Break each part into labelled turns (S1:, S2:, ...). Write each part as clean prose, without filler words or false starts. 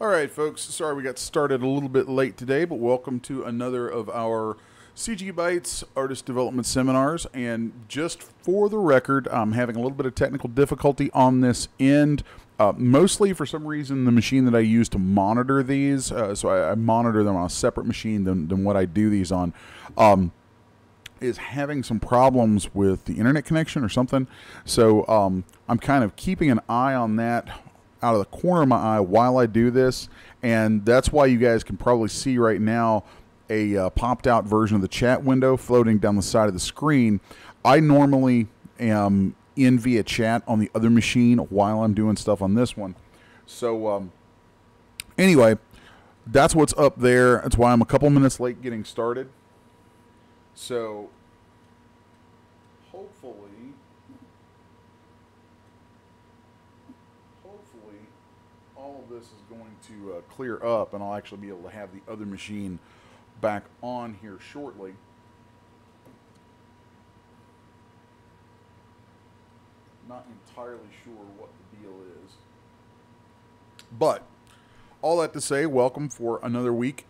S1: All right, folks. Sorry we got started a little bit late today, but welcome to another of our CGBytes artist development seminars. And just for the record, I'm having a little bit of technical difficulty on this end. Mostly for some reason, the machine that I use to monitor these, so I monitor them on a separate machine than what I do these on, is having some problems with the internet connection or something. So I'm kind of keeping an eye on that out of the corner of my eye while I do this, and that's why you guys can probably see right now a popped out version of the chat window floating down the side of the screen. I normally am in via chat on the other machine while I'm doing stuff on this one. So anyway, that's what's up there. That's why I'm a couple minutes late getting started. So hopefully all of this is going to clear up, and I'll actually be able to have the other machine back on here shortly. Not entirely sure what the deal is, but all that to say, welcome for another week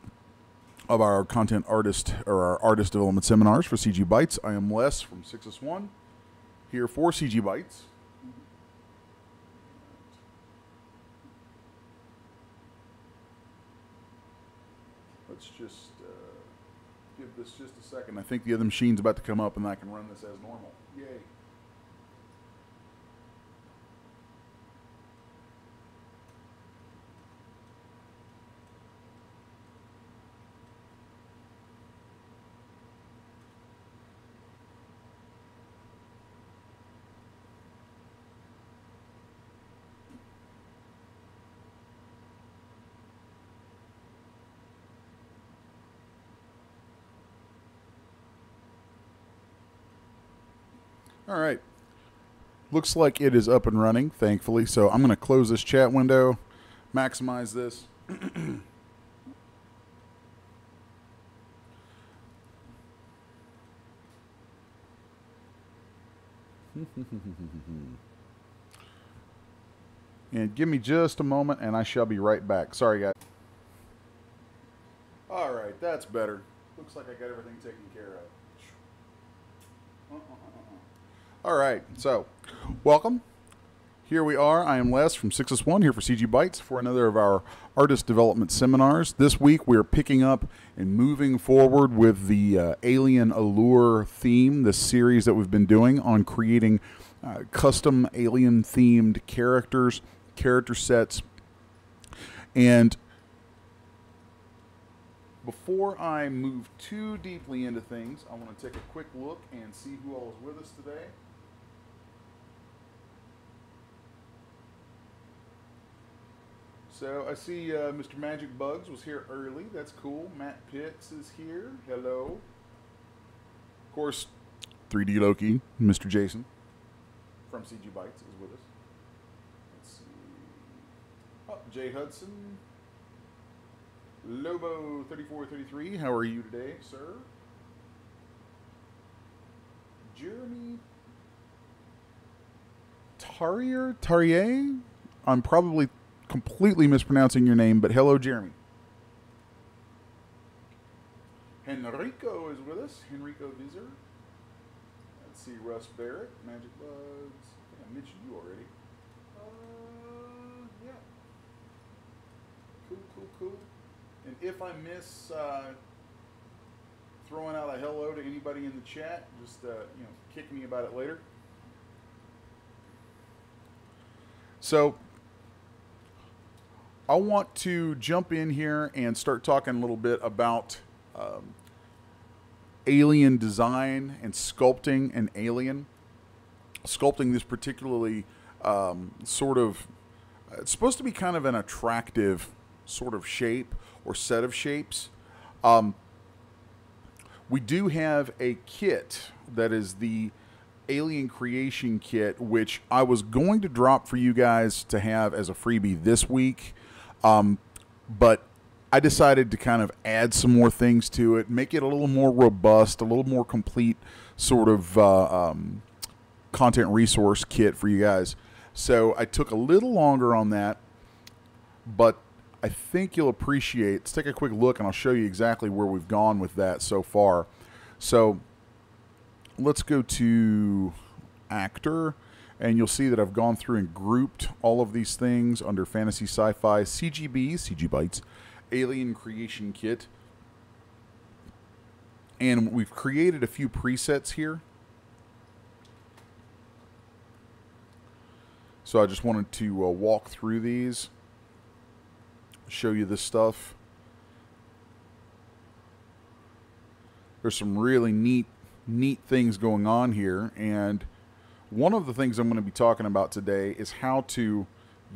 S1: of our content artist or our artist development seminars for CGBytes. I am Les from 6S1 here for CGBytes. Let's just give this just a second. I think the other machine's about to come up and I can run this as normal. Yay. All right. Looks like it is up and running, thankfully. So I'm going to close this chat window, maximize this. And give me just a moment and I shall be right back. Sorry, guys. All right, that's better. Looks like I got everything taken care of. All right, so welcome. Here we are. I am Les from 6S1 here for CGBytes for another of our artist development seminars. This week we're picking up and moving forward with the Alien Allure theme, the series that we've been doing on creating custom alien themed characters, character sets. And before I move too deeply into things, I want to take a quick look and see who all is with us today. So I see Mr. Magic Bugs was here early. That's cool. Matt Pitts is here. Hello. Of course, 3D Loki, Mr. Jason from CGBytes is with us. Let's see. Oh, Jay Hudson. Lobo3433, how are you today, sir? Jeremy Tarier? I'm probably completely mispronouncing your name, but hello, Jeremy. Henrico is with us. Henrico Visor. Let's see, Russ Barrett, Magic Bugs. I think I mentioned you already. Yeah. Cool. And if I miss throwing out a hello to anybody in the chat, just kick me about it later. So I want to jump in here and start talking a little bit about alien design and sculpting an alien. Sculpting this particularly it's supposed to be kind of an attractive sort of shape or set of shapes. We do have a kit that is the Alien Creation Kit, which I was going to drop for you guys to have as a freebie this week, but I decided to kind of add some more things to it, make it a little more robust, a little more complete sort of content resource kit for you guys. So I took a little longer on that, but I think you'll appreciate. Let's take a quick look, and I'll show you exactly where we've gone with that so far. So let's go to Actor, and you'll see that I've gone through and grouped all of these things under Fantasy Sci-Fi, CGBytes, Alien Creation Kit. And we've created a few presets here. So I just wanted to walk through these, show you this stuff. There's some really neat things going on here, and one of the things I'm going to be talking about today is how to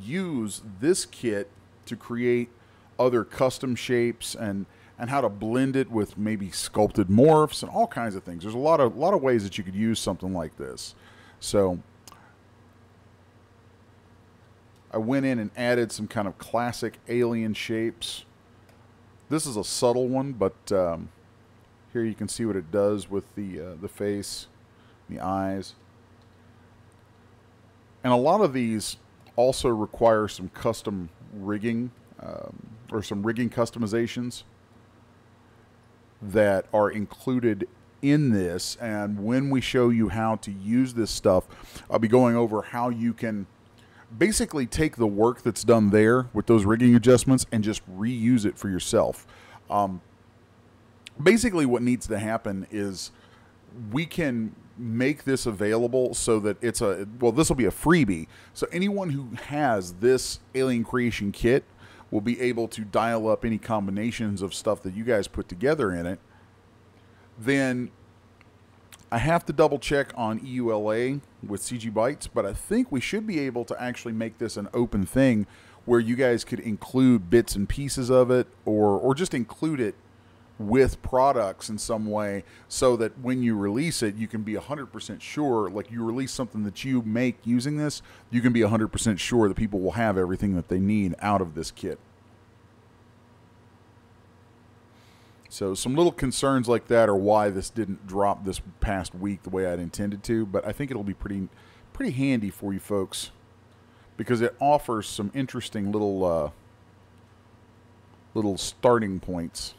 S1: use this kit to create other custom shapes and how to blend it with maybe sculpted morphs and all kinds of things. There's a lot of ways that you could use something like this. So I went in and added some kind of classic alien shapes. This is a subtle one, but here you can see what it does with the face, the eyes. And a lot of these also require some custom rigging or some rigging customizations that are included in this. And when we show you how to use this stuff, I'll be going over how you can basically take the work that's done there with those rigging adjustments and just reuse it for yourself. Basically what needs to happen is we can make this available so that it's this will be a freebie. So anyone who has this Alien Creation Kit will be able to dial up any combinations of stuff that you guys put together in it. Then I have to double check on EULA with CGBytes, but I think we should be able to actually make this an open thing where you guys could include bits and pieces of it, or just include it with products in some way, so that when you release it, you can be 100% sure, like you release something that you make using this, you can be 100% sure that people will have everything that they need out of this kit. So some little concerns like that are why this didn't drop this past week the way I'd intended to, but I think it'll be pretty handy for you folks, because it offers some interesting little starting points.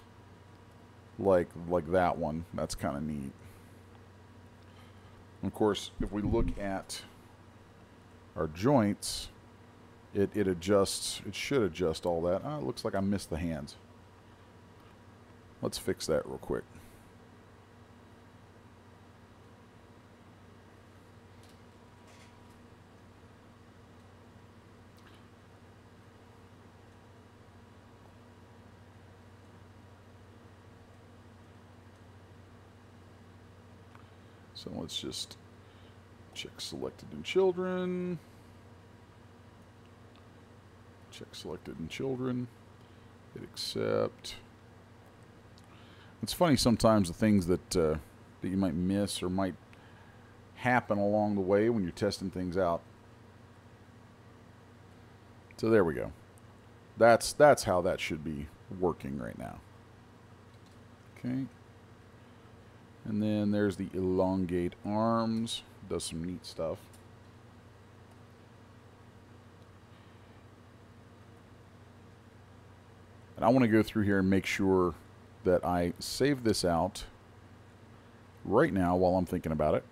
S1: Like that one. That's kind of neat. Of course, if we look at our joints, it adjusts. It should adjust all that. Oh, it looks like I missed the hands. Let's fix that real quick. So let's just check selected in children. Check selected in children. Hit accept. It's funny sometimes the things that you might miss or might happen along the way when you're testing things out. So there we go. That's how that should be working right now. Okay. And then there's the elongate arms. Does some neat stuff. And I want to go through here and make sure that I save this out right now while I'm thinking about it.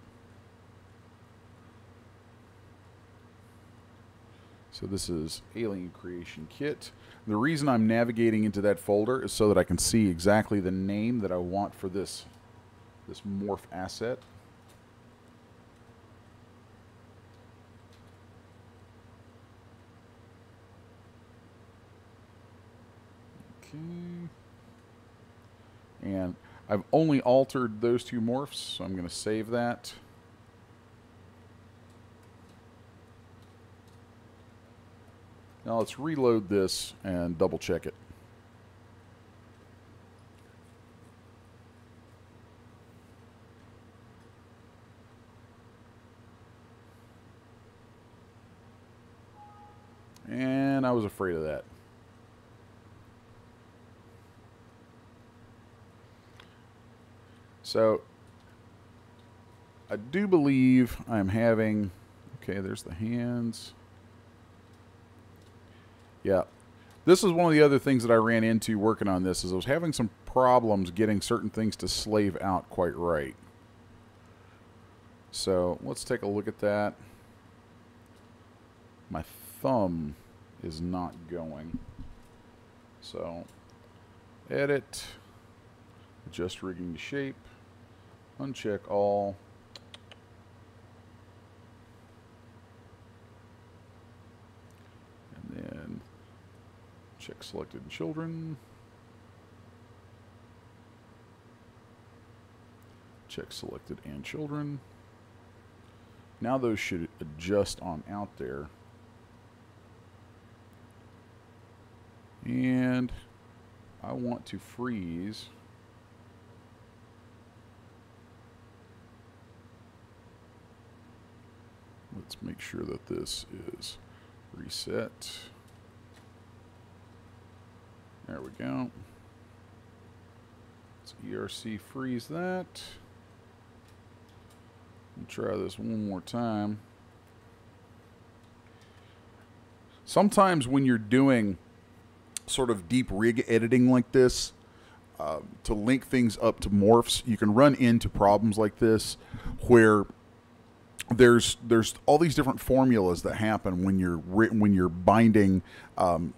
S1: So this is Alien Creation Kit. The reason I'm navigating into that folder is so that I can see exactly the name that I want for this morph asset. Okay. And I've only altered those two morphs, so I'm going to save that. Now let's reload this and double check it. And I was afraid of that. So I do believe I'm having, okay, there's the hands. Yeah, This is one of the other things that I ran into working on this, is I was having some problems getting certain things to slave out quite right. So let's take a look at that. My thumb is not going. So edit, adjust rigging to shape, uncheck all. And then check selected children. Check selected and children. Now those should adjust on out there. And I want to freeze let's make sure that this is reset. There we go. Let's ERC freeze that. We'll try this one more time. Sometimes when you're doing sort of deep rig editing like this, to link things up to morphs, you can run into problems like this where there's all these different formulas that happen when you're binding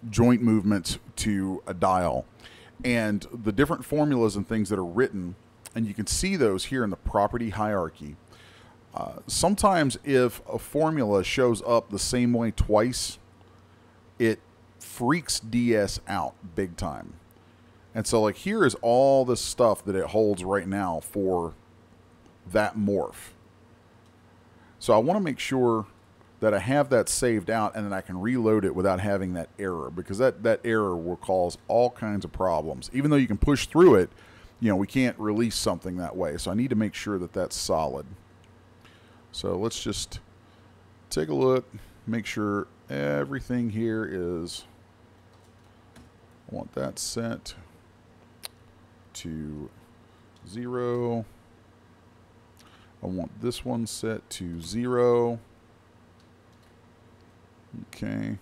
S1: joint movements to a dial, and the different formulas and things that are written, and you can see those here in the property hierarchy. Sometimes if a formula shows up the same way twice, it freaks DS out big time. And so like here is all the stuff that it holds right now for that morph. So I want to make sure that I have that saved out and then I can reload it without having that error, because that error will cause all kinds of problems. Even though you can push through it, you know, we can't release something that way. So I need to make sure that that's solid. So let's just take a look, make sure everything here is, I want that set to 0. I want this one set to 0. Okay.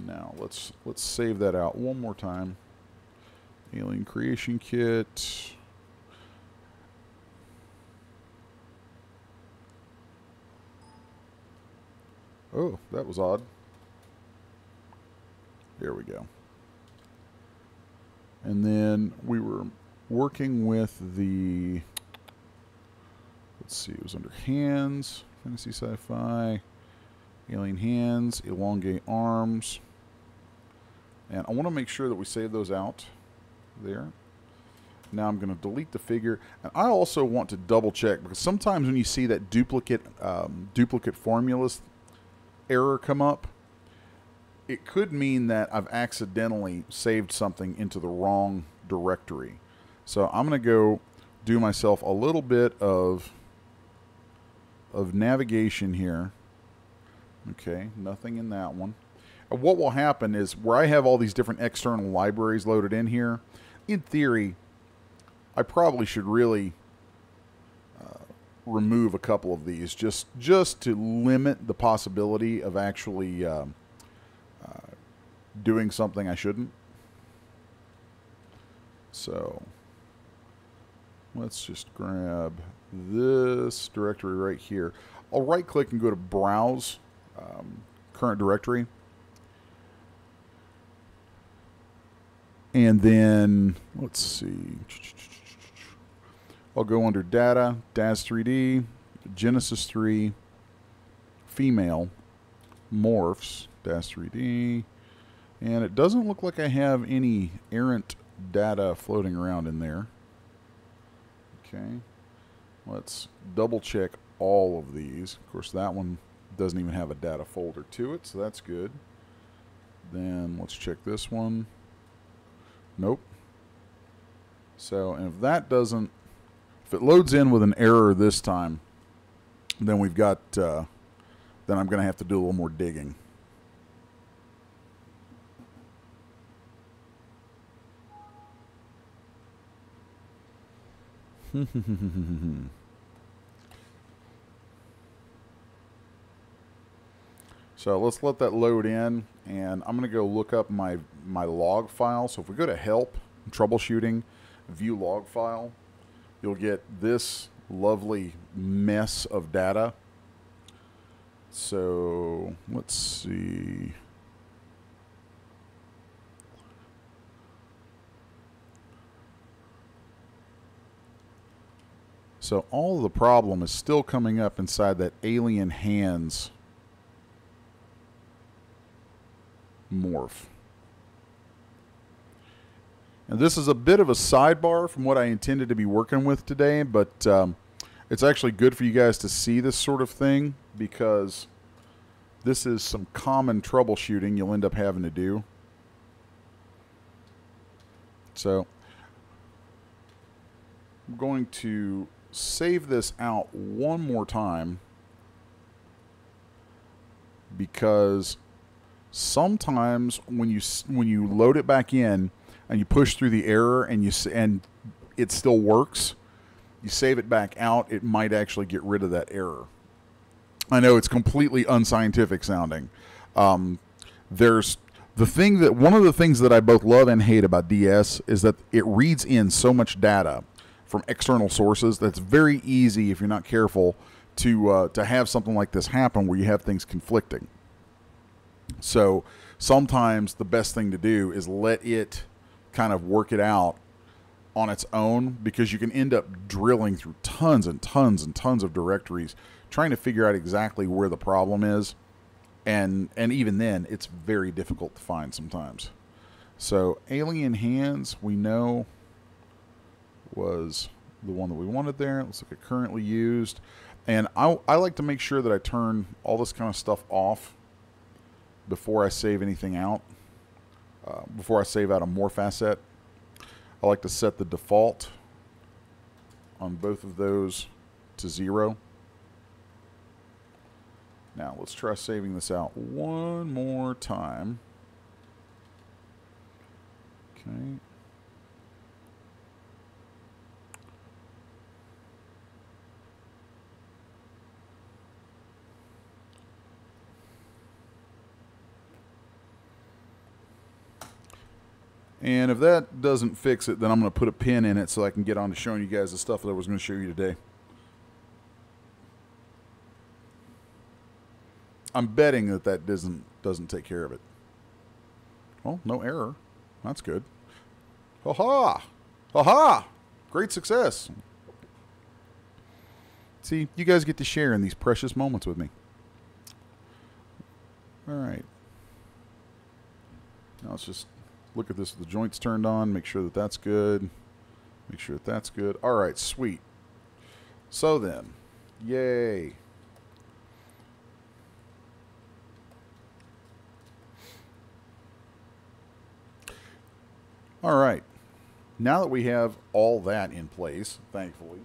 S1: Now let's save that out one more time. Alien Creation Kit. Oh, that was odd. There we go. And then we were working with the, let's see, it was under hands, fantasy sci-fi, alien hands, elongate arms. And I want to make sure that we save those out there. Now I'm going to delete the figure. And I also want to double check, because sometimes when you see that duplicate formulas error come up, it could mean that I've accidentally saved something into the wrong directory. So I'm going to go do myself a little bit of navigation here. Okay, nothing in that one. And what will happen is, where I have all these different external libraries loaded in here, in theory, I probably should really remove a couple of these just to limit the possibility of actually doing something I shouldn't. So let's just grab this directory right here. I'll right click and go to Browse Current Directory. And then, let's see, I'll go under Data, DAZ3D, Genesis 3, Female, Morphs, DAZ3D, and it doesn't look like I have any errant data floating around in there. Okay, let's double check all of these. Of course, that one doesn't even have a data folder to it, so that's good. Then let's check this one. Nope. So, and if that doesn't, if it loads in with an error this time, then we've got, then I'm going to have to do a little more digging. So let's let that load in, and I'm going to go look up my log file. So if we go to Help, Troubleshooting, View Log File, you'll get this lovely mess of data. So let's see. So all of the problem is still coming up inside that alien hands morph. And this is a bit of a sidebar from what I intended to be working with today, but it's actually good for you guys to see this sort of thing, because this is some common troubleshooting you'll end up having to do. So I'm going to save this out one more time, because sometimes when you load it back in and you push through the error and it still works, you save it back out, it might actually get rid of that error. I know it's completely unscientific sounding. There's the thing that one of the things that I both love and hate about DS is that it reads in so much data from external sources that's very easy, if you're not careful, to have something like this happen where you have things conflicting. So sometimes the best thing to do is let it kind of work it out on its own, because you can end up drilling through tons and tons and tons of directories trying to figure out exactly where the problem is, and even then it's very difficult to find sometimes. So alien hands, we know, was the one that we wanted there. Let's look at currently used, and I like to make sure that I turn all this kind of stuff off before I save anything out. Before I save out a morph asset, I like to set the default on both of those to 0. Now let's try saving this out one more time. Okay. And if that doesn't fix it, then I'm going to put a pin in it so I can get on to showing you guys the stuff that I was going to show you today. I'm betting that doesn't take care of it. Well, no error. That's good. Ha-ha! Ha-ha! Great success. See, you guys get to share in these precious moments with me. All right. Now let's just look at this with the joints turned on, make sure that that's good. Make sure that that's good. All right, sweet. So then, yay. All right. Now that we have all that in place, thankfully,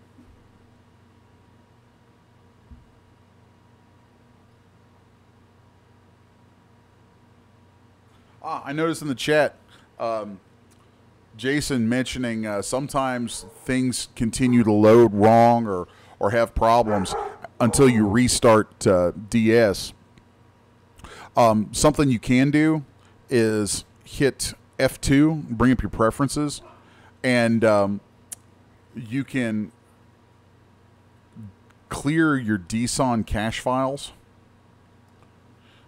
S1: I noticed in the chat, Jason mentioning sometimes things continue to load wrong or have problems until you restart DS. Something you can do is hit F2, bring up your preferences, and you can clear your DSON cache files,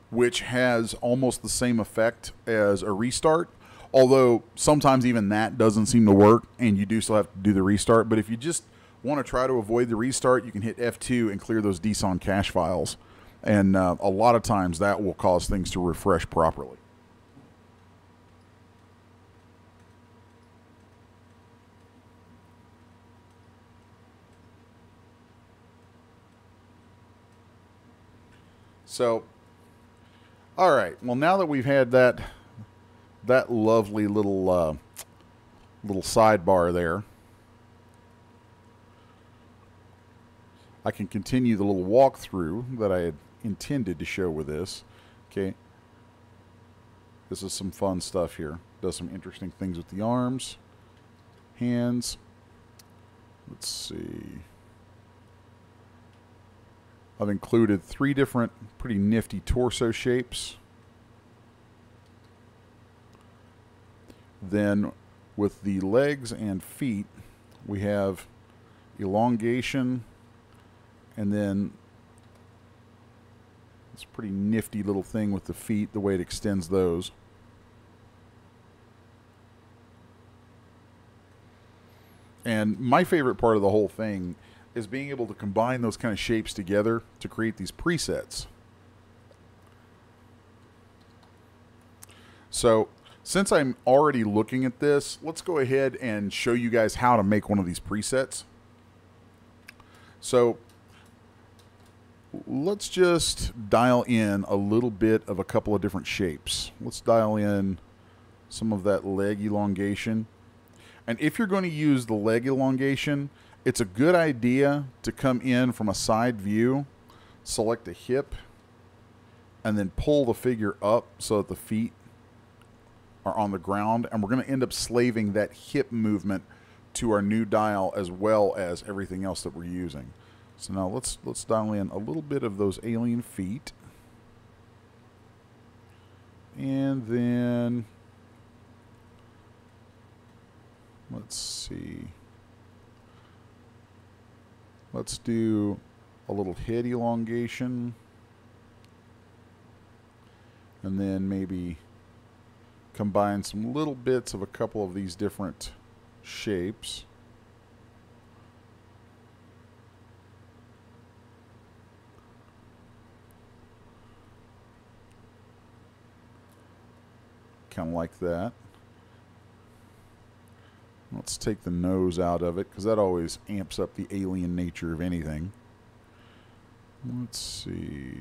S1: which has almost the same effect as a restart, although sometimes even that doesn't seem to work and you do still have to do the restart. But if you just want to try to avoid the restart, you can hit F2 and clear those DSON cache files, and a lot of times that will cause things to refresh properly. So, all right. Well, now that we've had that lovely little sidebar there, I can continue the little walkthrough that I had intended to show with this. Okay. This is some fun stuff here. Does some interesting things with the arms, hands. Let's see. I've included 3 different pretty nifty torso shapes. Then with the legs and feet, we have elongation, and then this pretty nifty little thing with the feet, the way it extends those. And my favorite part of the whole thing is being able to combine those kind of shapes together to create these presets. So since I'm already looking at this, let's go ahead and show you guys how to make one of these presets. So let's just dial in a little bit of a couple of different shapes. Let's dial in some of that leg elongation. And if you're going to use the leg elongation, it's a good idea to come in from a side view, select a hip, and then pull the figure up so that the feet are on the ground. And we're going to end up slaving that hip movement to our new dial as well as everything else that we're using. So now let's dial in a little bit of those alien feet. And then let's see. Let's do a little head elongation. And then maybe combine some little bits of a couple of these different shapes. Kind of like that. Let's take the nose out of it because that always amps up the alien nature of anything. Let's see.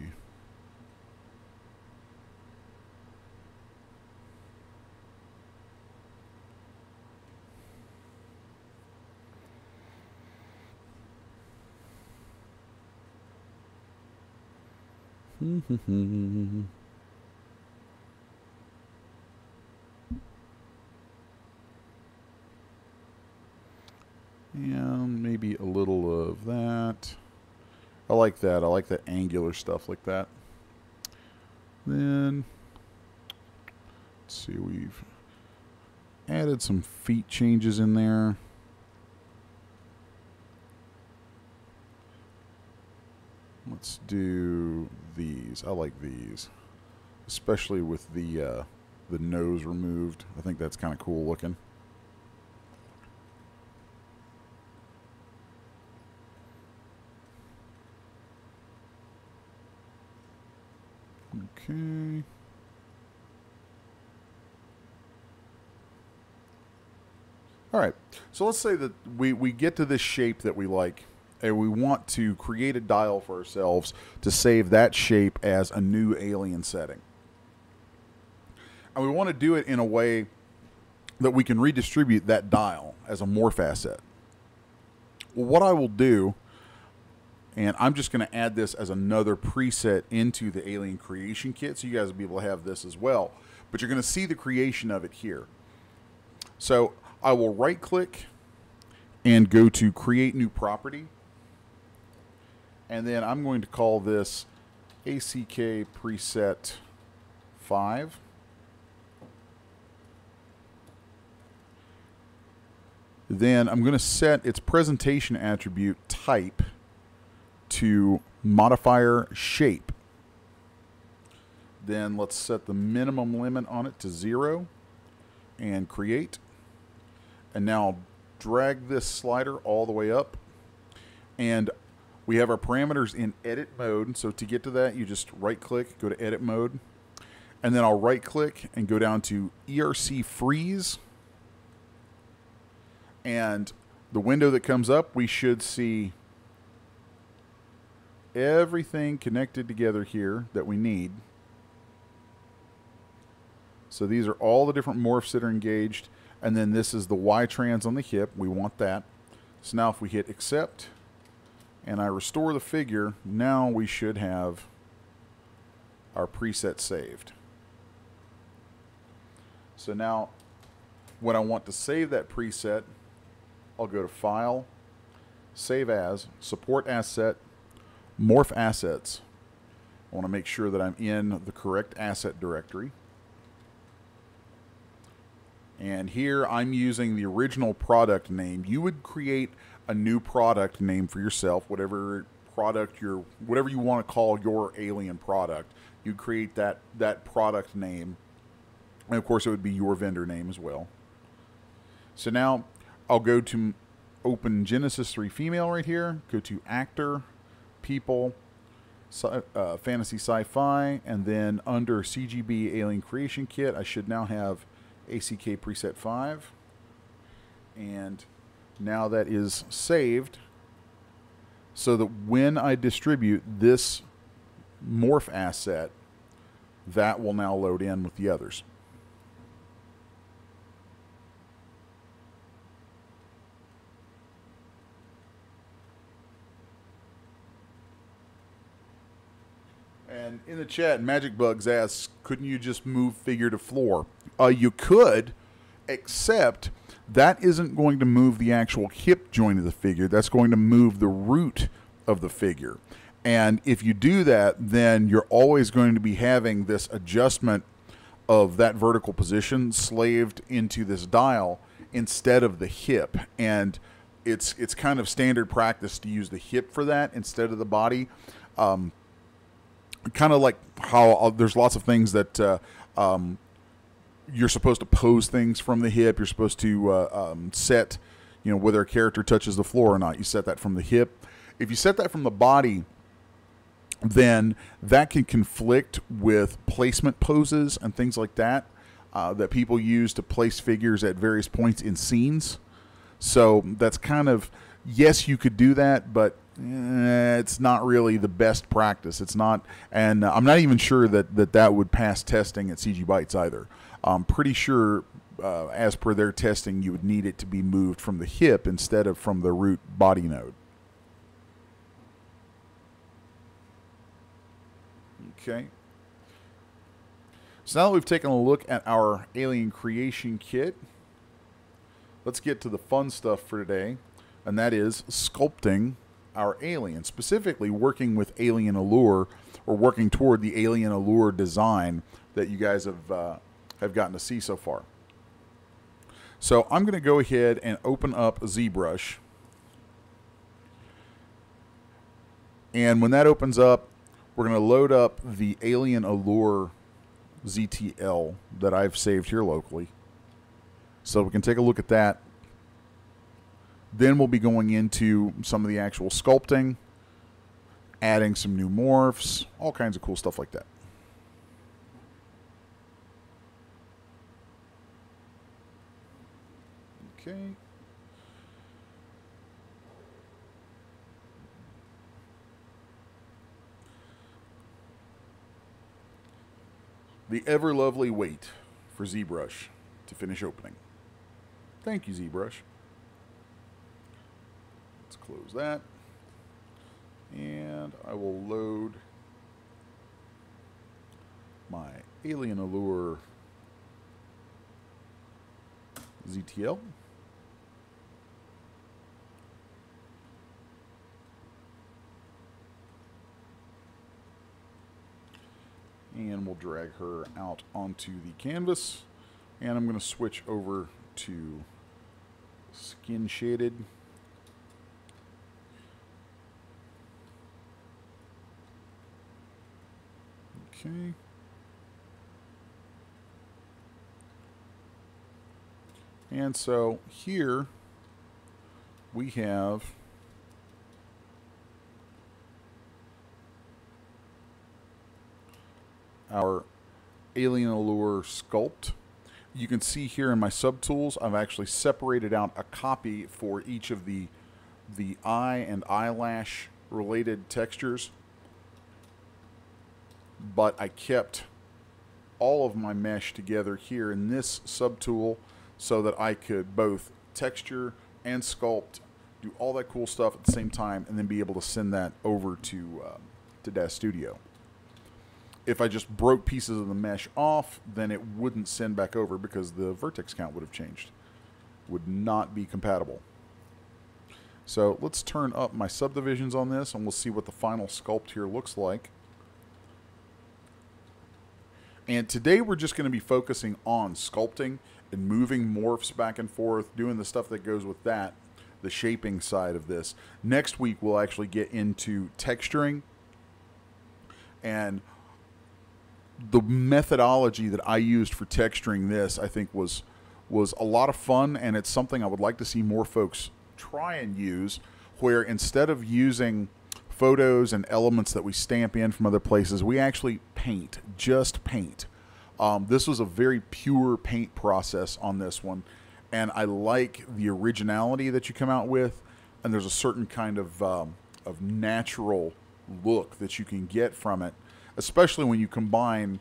S1: And maybe a little of that. I like that. I like that angular stuff like that. Then, let's see, we've added some feet changes in there. Let's do these. I like these, especially with the nose removed. I think that's kind of cool looking. Okay. All right. So let's say that we get to this shape that we like, and we want to create a dial for ourselves to save that shape as a new alien setting. And we want to do it in a way that we can redistribute that dial as a morph asset. Well, what I will do, and I'm just going to add this as another preset into the alien creation kit, so you guys will be able to have this as well. But you're going to see the creation of it here. So I will right click and go to create new property. And then I'm going to call this ACK preset 5. Then I'm going to set its presentation attribute type to modifier shape. Then let's set the minimum limit on it to 0 and create. And now drag this slider all the way up. And we have our parameters in edit mode. So to get to that, you just right click, go to edit mode. And then I'll right click and go down to ERC freeze. And the window that comes up, we should see everything connected together here that we need. So these are all the different morphs that are engaged. And then this is the Y-trans on the hip. We want that. So now if we hit accept and I restore the figure, now we should have our preset saved. So now when I want to save that preset, I'll go to File, Save As, Support Asset, morph assets. I want to make sure that I'm in the correct asset directory. And here I'm using the original product name. You would create a new product name for yourself, whatever you want to call your alien product. You create that product name, and of course it would be your vendor name as well. So now I'll go to open Genesis 3 Female right here, go to Actor, People, Fantasy Sci-Fi, and then under CGB Alien Creation Kit, I should now have ACK Preset 5. And now that is saved so that when I distribute this morph asset, that will now load in with the others. And in the chat, Magic Bugs asks, couldn't you just move figure to floor? You could, except that isn't going to move the actual hip joint of the figure. That's going to move the root of the figure. And if you do that, then you're always going to be having this adjustment of that vertical position slaved into this dial instead of the hip. And it's kind of standard practice to use the hip for that instead of the body. Kind of like how there's lots of things that you're supposed to pose things from the hip. You're supposed to set, whether a character touches the floor or not. You set that from the hip. If you set that from the body, then that can conflict with placement poses and things like that that people use to place figures at various points in scenes. So that's kind of, yes, you could do that, but it's not really the best practice. It's not, and I'm not even sure that would pass testing at CGBytes either. I'm pretty sure, as per their testing, you would need it to be moved from the hip instead of from the root body node. Okay. So now that we've taken a look at our alien creation kit, let's get to the fun stuff for today, and that is sculpting our alien, specifically working with alien allure, or working toward the alien allure design that you guys have gotten to see so far. So I'm going to go ahead and open up Zbrush, and when that opens up, we're going to load up the alien allure ZTL that I've saved here locally, so we can take a look at that. Then we'll be going into some of the actual sculpting, adding some new morphs, all kinds of cool stuff like that. Okay. The ever lovely wait for Zbrush to finish opening. Thank you, Zbrush. Let's close that. And I will load my Alien Allure ZTL. And we'll drag her out onto the canvas. And I'm going to switch over to skin shaded. Okay. And so here we have our Alien Allure sculpt. You can see here in my subtools, I've actually separated out a copy for each of the eye and eyelash related textures. But I kept all of my mesh together here in this subtool so that I could both texture and sculpt, do all that cool stuff at the same time, and then be able to send that over to Dash Studio. If I just broke pieces of the mesh off, then it wouldn't send back over because the vertex count would have changed. Would not be compatible. So let's turn up my subdivisions on this and we'll see what the final sculpt here looks like. And today we're just going to be focusing on sculpting and moving morphs back and forth, doing the stuff that goes with that, the shaping side of this. Next week we'll actually get into texturing, and the methodology that I used for texturing this I think was a lot of fun, and it's something I would like to see more folks try and use, where instead of using photos and elements that we stamp in from other places, we actually paint, just paint. This was a very pure paint process on this one, and I like the originality that you come out with, and there's a certain kind of natural look that you can get from it, especially when you combine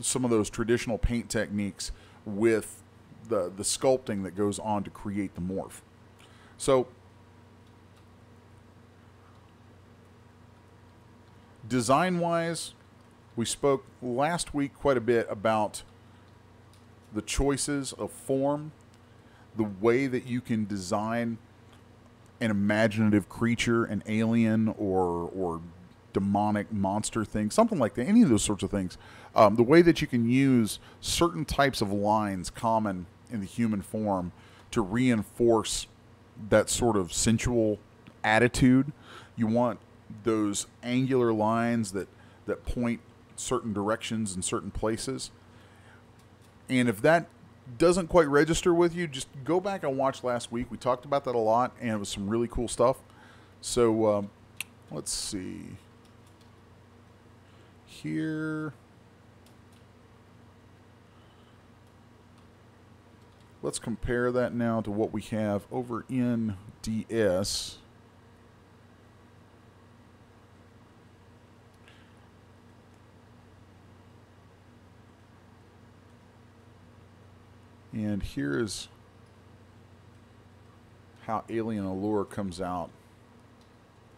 S1: some of those traditional paint techniques with the sculpting that goes on to create the morph. So design-wise, we spoke last week quite a bit about the choices of form, the way that you can design an imaginative creature, an alien or demonic monster thing, something like that, any of those sorts of things. The way that you can use certain types of lines common in the human form to reinforce that sort of sensual attitude. You want those angular lines that point certain directions in certain places. And if that doesn't quite register with you, just go back and watch last week. We talked about that a lot, and it was some really cool stuff. So let's see here. Let's compare that now to what we have over in DS. And here is how Alien Allure comes out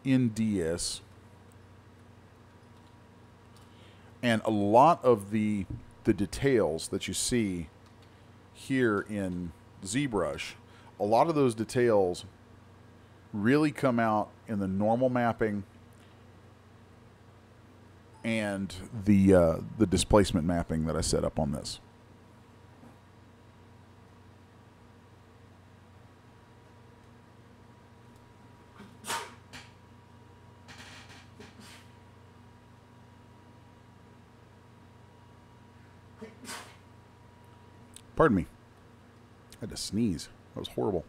S1: in DS. And a lot of the details that you see here in Zbrush, a lot of those details really come out in the normal mapping and the displacement mapping that I set up on this. Pardon me. I had to sneeze. That was horrible.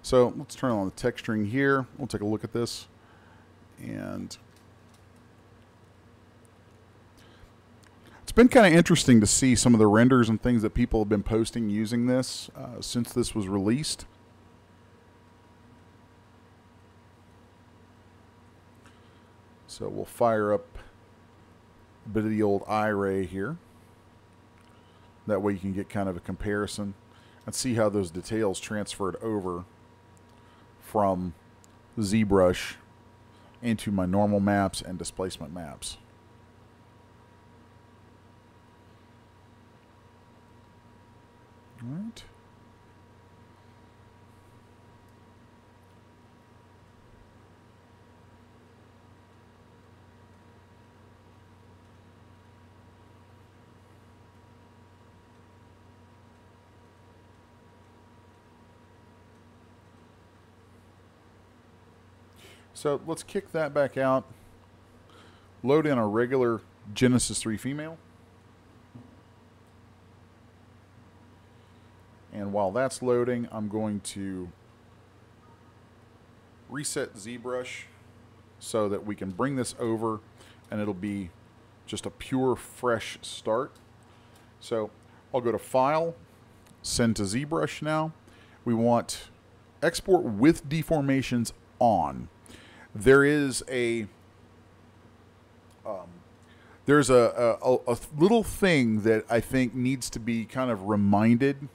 S1: So let's turn on the texturing here. We'll take a look at this. And it's been kind of interesting to see some of the renders and things that people have been posting using this since this was released. So we'll fire up a bit of the old iRay here. That way you can get kind of a comparison and see how those details transferred over from Zbrush into my normal maps and displacement maps. All right. So let's kick that back out, load in a regular Genesis 3 female. And while that's loading, I'm going to reset ZBrush so that we can bring this over and it'll be just a pure fresh start. So I'll go to File, Send to ZBrush now. We want Export with Deformations on. There is a little thing that I think needs to be kind of reminded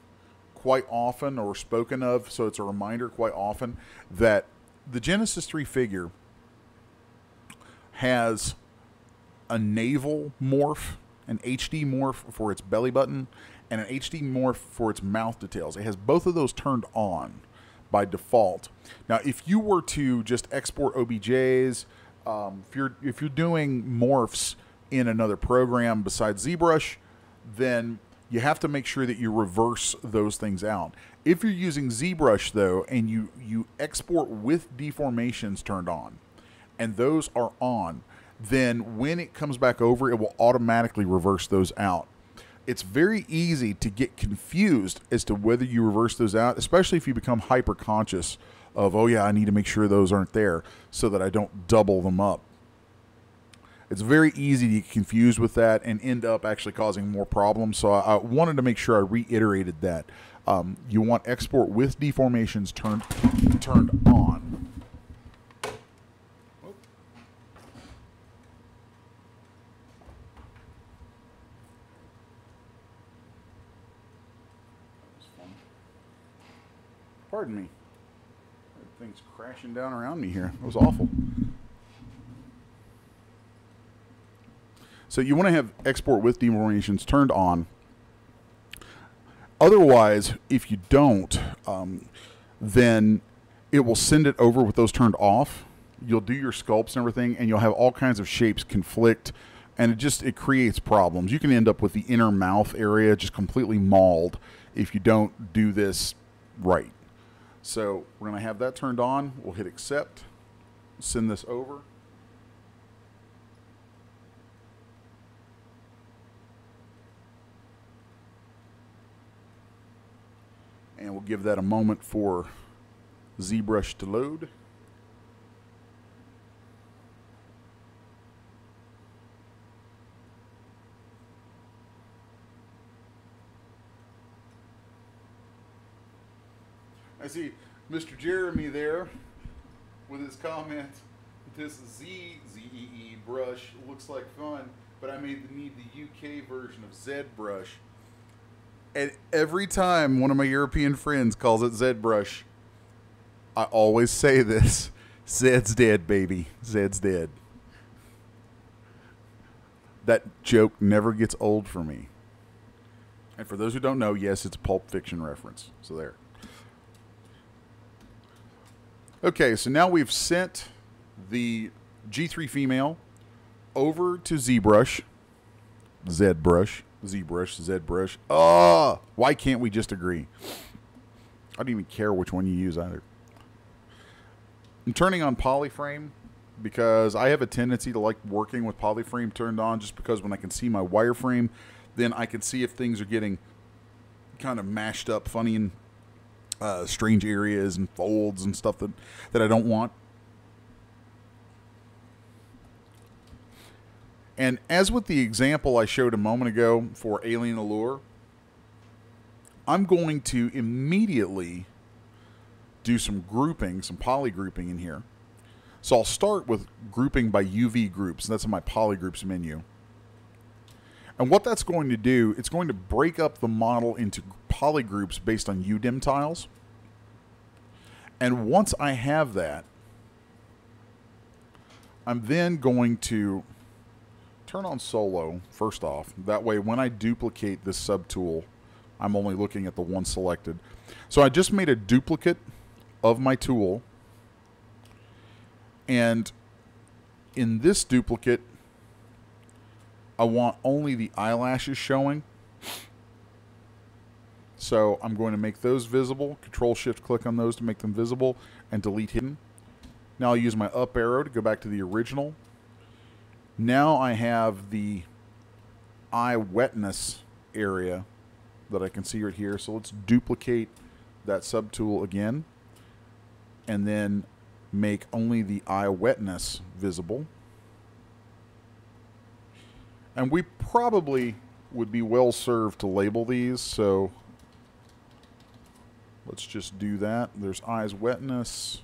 S1: quite often, or spoken of, so it's a reminder quite often, that the Genesis 3 figure has a navel morph, an HD morph for its belly button, and an HD morph for its mouth details. It has both of those turned on, by default. Now, if you were to just export OBJs, if you're doing morphs in another program besides ZBrush, then you have to make sure that you reverse those things out. If you're using ZBrush, though, and you export with deformations turned on, and those are on, then when it comes back over, it will automatically reverse those out. It's very easy to get confused as to whether you reverse those out, especially if you become hyper conscious of, oh yeah, I need to make sure those aren't there so that I don't double them up. It's very easy to get confused with that and end up actually causing more problems. So I wanted to make sure I reiterated that. You want export with deformations turned on. Pardon me. Everything's crashing down around me here. It was awful. So you want to have export with deformations turned on. Otherwise, if you don't, then it will send it over with those turned off. You'll do your sculpts and everything, and you'll have all kinds of shapes conflict, and it creates problems. You can end up with the inner mouth area just completely mauled if you don't do this right. So we're going to have that turned on. We'll hit accept, send this over. And we'll give that a moment for ZBrush to load. I see Mr. Jeremy there with his comment. This ZEE brush looks like fun, but I need the UK version of Zbrush. And every time one of my European friends calls it Zbrush, I always say this: Zed's dead, baby. Zed's dead. That joke never gets old for me. And for those who don't know, yes, it's a Pulp Fiction reference. So there. Okay, so now we've sent the G3 female over to ZBrush. ZBrush. Oh, why can't we just agree? I don't even care which one you use either. I'm turning on polyframe because I have a tendency to like working with polyframe turned on, just because when I can see my wireframe, then I can see if things are getting kind of mashed up funny and strange areas and folds and stuff that I don't want. And as with the example I showed a moment ago for Alien Allure, I'm going to immediately do some grouping, some poly grouping in here. So I'll start with grouping by UV groups. That's in my polygroups menu. And what that's going to do, it's going to break up the model into polygroups based on UDIM tiles. And once I have that, I'm then going to turn on solo first off. That way when I duplicate this subtool, I'm only looking at the one selected. So I just made a duplicate of my tool. And in this duplicate, I want only the eyelashes showing. So I'm going to make those visible. Control-Shift-Click on those to make them visible, and delete hidden. Now I'll use my up arrow to go back to the original. Now I have the eye wetness area that I can see right here. So let's duplicate that subtool again, and then make only the eye wetness visible. And we probably would be well served to label these, so let's just do that. There's eyes wetness.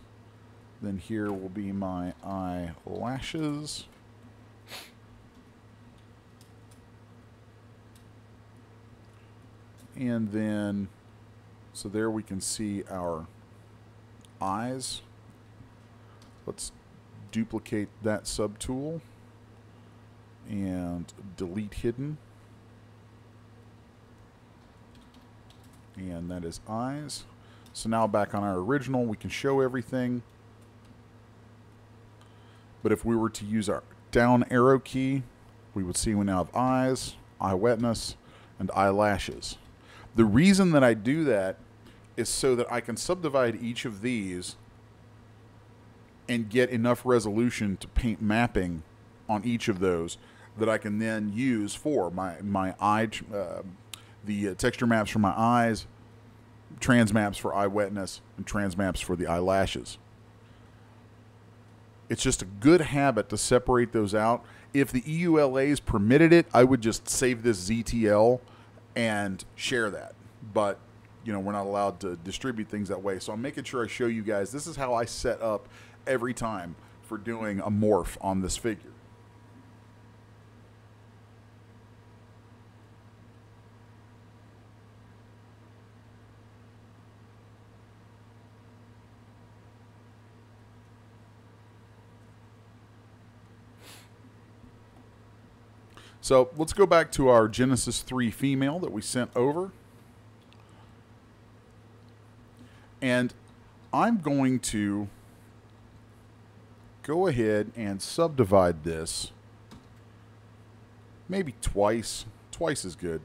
S1: Then here will be my eyelashes. And then, so there we can see our eyes. Let's duplicate that subtool and delete hidden. And that is eyes. So now back on our original, we can show everything. But if we were to use our down arrow key, we would see we now have eyes, eye wetness, and eyelashes. The reason that I do that is so that I can subdivide each of these and get enough resolution to paint mapping on each of those that I can then use for my eye, the texture maps for my eyes, trans maps for eye wetness, and trans maps for the eyelashes. It's just a good habit to separate those out. If the EULAs permitted it, I would just save this ZTL and share that. But, you know, we're not allowed to distribute things that way. So I'm making sure I show you guys, this is how I set up every time for doing a morph on this figure. So let's go back to our Genesis 3 female that we sent over. And I'm going to go ahead and subdivide this maybe twice. Twice is good.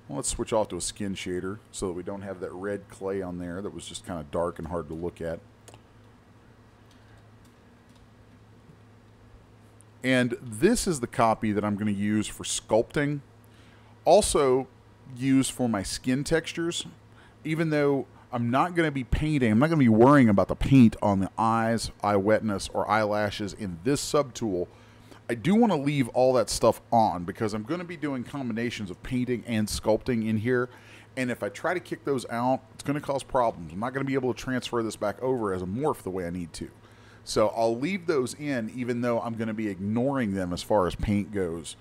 S1: Well, let's switch off to a skin shader so that we don't have that red clay on there that was just kind of dark and hard to look at. And this is the copy that I'm going to use for sculpting. Also use for my skin textures. Even though I'm not going to be painting, I'm not going to be worrying about the paint on the eyes, eye wetness, or eyelashes in this subtool. I do want to leave all that stuff on because I'm going to be doing combinations of painting and sculpting in here. And if I try to kick those out, it's going to cause problems. I'm not going to be able to transfer this back over as a morph the way I need to. So I'll leave those in, even though I'm going to be ignoring them as far as paint goes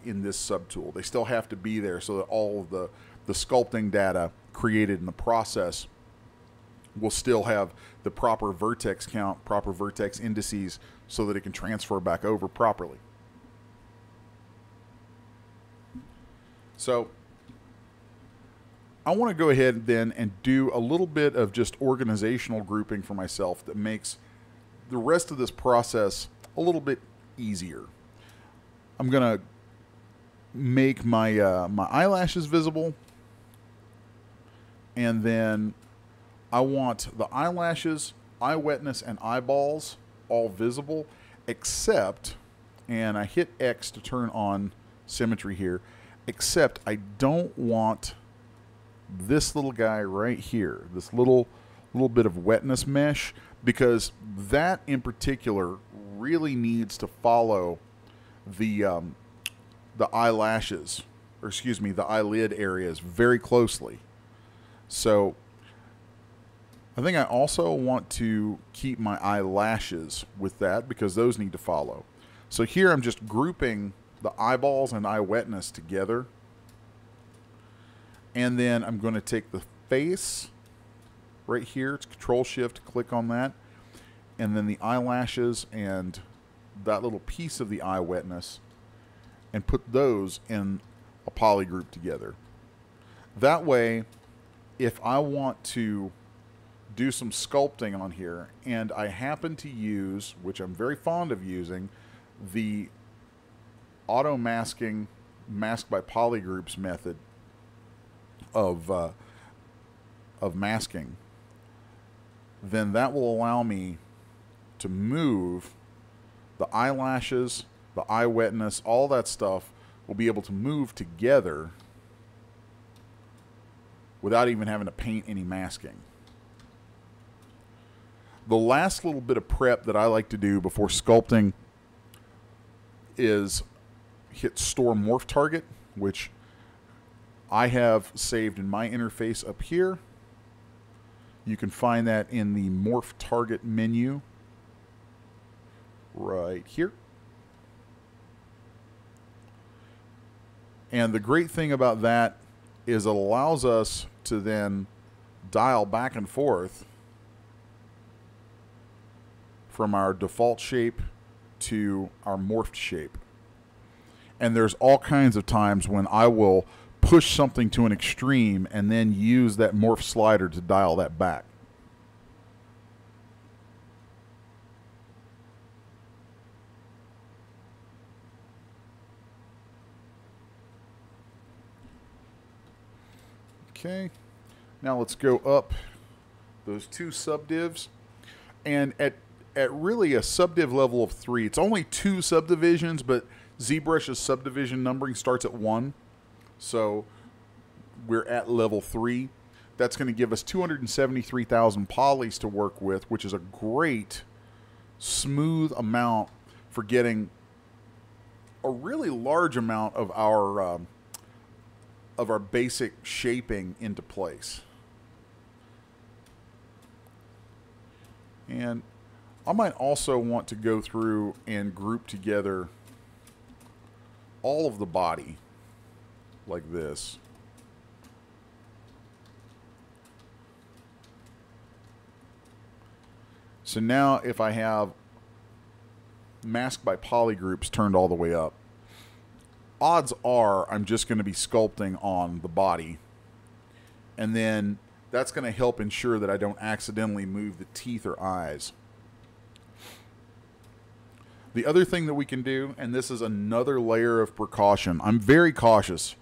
S1: in this subtool. They still have to be there so that all of the sculpting data created in the process will still have the proper vertex count, proper vertex indices, so that it can transfer back over properly. So I want to go ahead then and do a little bit of just organizational grouping for myself that makes the rest of this process a little bit easier. I'm going to make my my eyelashes visible, and then I want the eyelashes, eye wetness, and eyeballs all visible, except, and I hit X to turn on symmetry here, except I don't want this little guy right here, this little bit of wetness mesh, because that in particular really needs to follow the eyelashes, or excuse me, the eyelid areas very closely. So I think I also want to keep my eyelashes with that because those need to follow. So here I'm just grouping the eyeballs and eye wetness together. And then I'm going to take the face right here. It's Control-Shift, click on that. And then the eyelashes and that little piece of the eye wetness and put those in a poly group together. That way, if I want to do some sculpting on here and I happen to use, which I'm very fond of using, the auto masking mask by polygroups method of masking, then that will allow me to move the eyelashes, the eye wetness, all that stuff will be able to move together without even having to paint any masking. The last little bit of prep that I like to do before sculpting is hit Store Morph Target, which I have saved in my interface up here. You can find that in the Morph Target menu right here. And the great thing about that is it allows us to then dial back and forth from our default shape to our morphed shape. And there's all kinds of times when I will put push something to an extreme and then use that morph slider to dial that back. Okay, now let's go up those two subdivs, and at really a subdiv level of 3, it's only 2 subdivisions, but ZBrush's subdivision numbering starts at 1, so we're at level 3. That's going to give us 273,000 polys to work with, which is a great smooth amount for getting a really large amount of our basic shaping into place. And I might also want to go through and group together all of the body like this. So now if I have mask by poly groups turned all the way up, odds are I'm just going to be sculpting on the body, and then that's going to help ensure that I don't accidentally move the teeth or eyes. The other thing that we can do, and this is another layer of precaution, I'm very cautious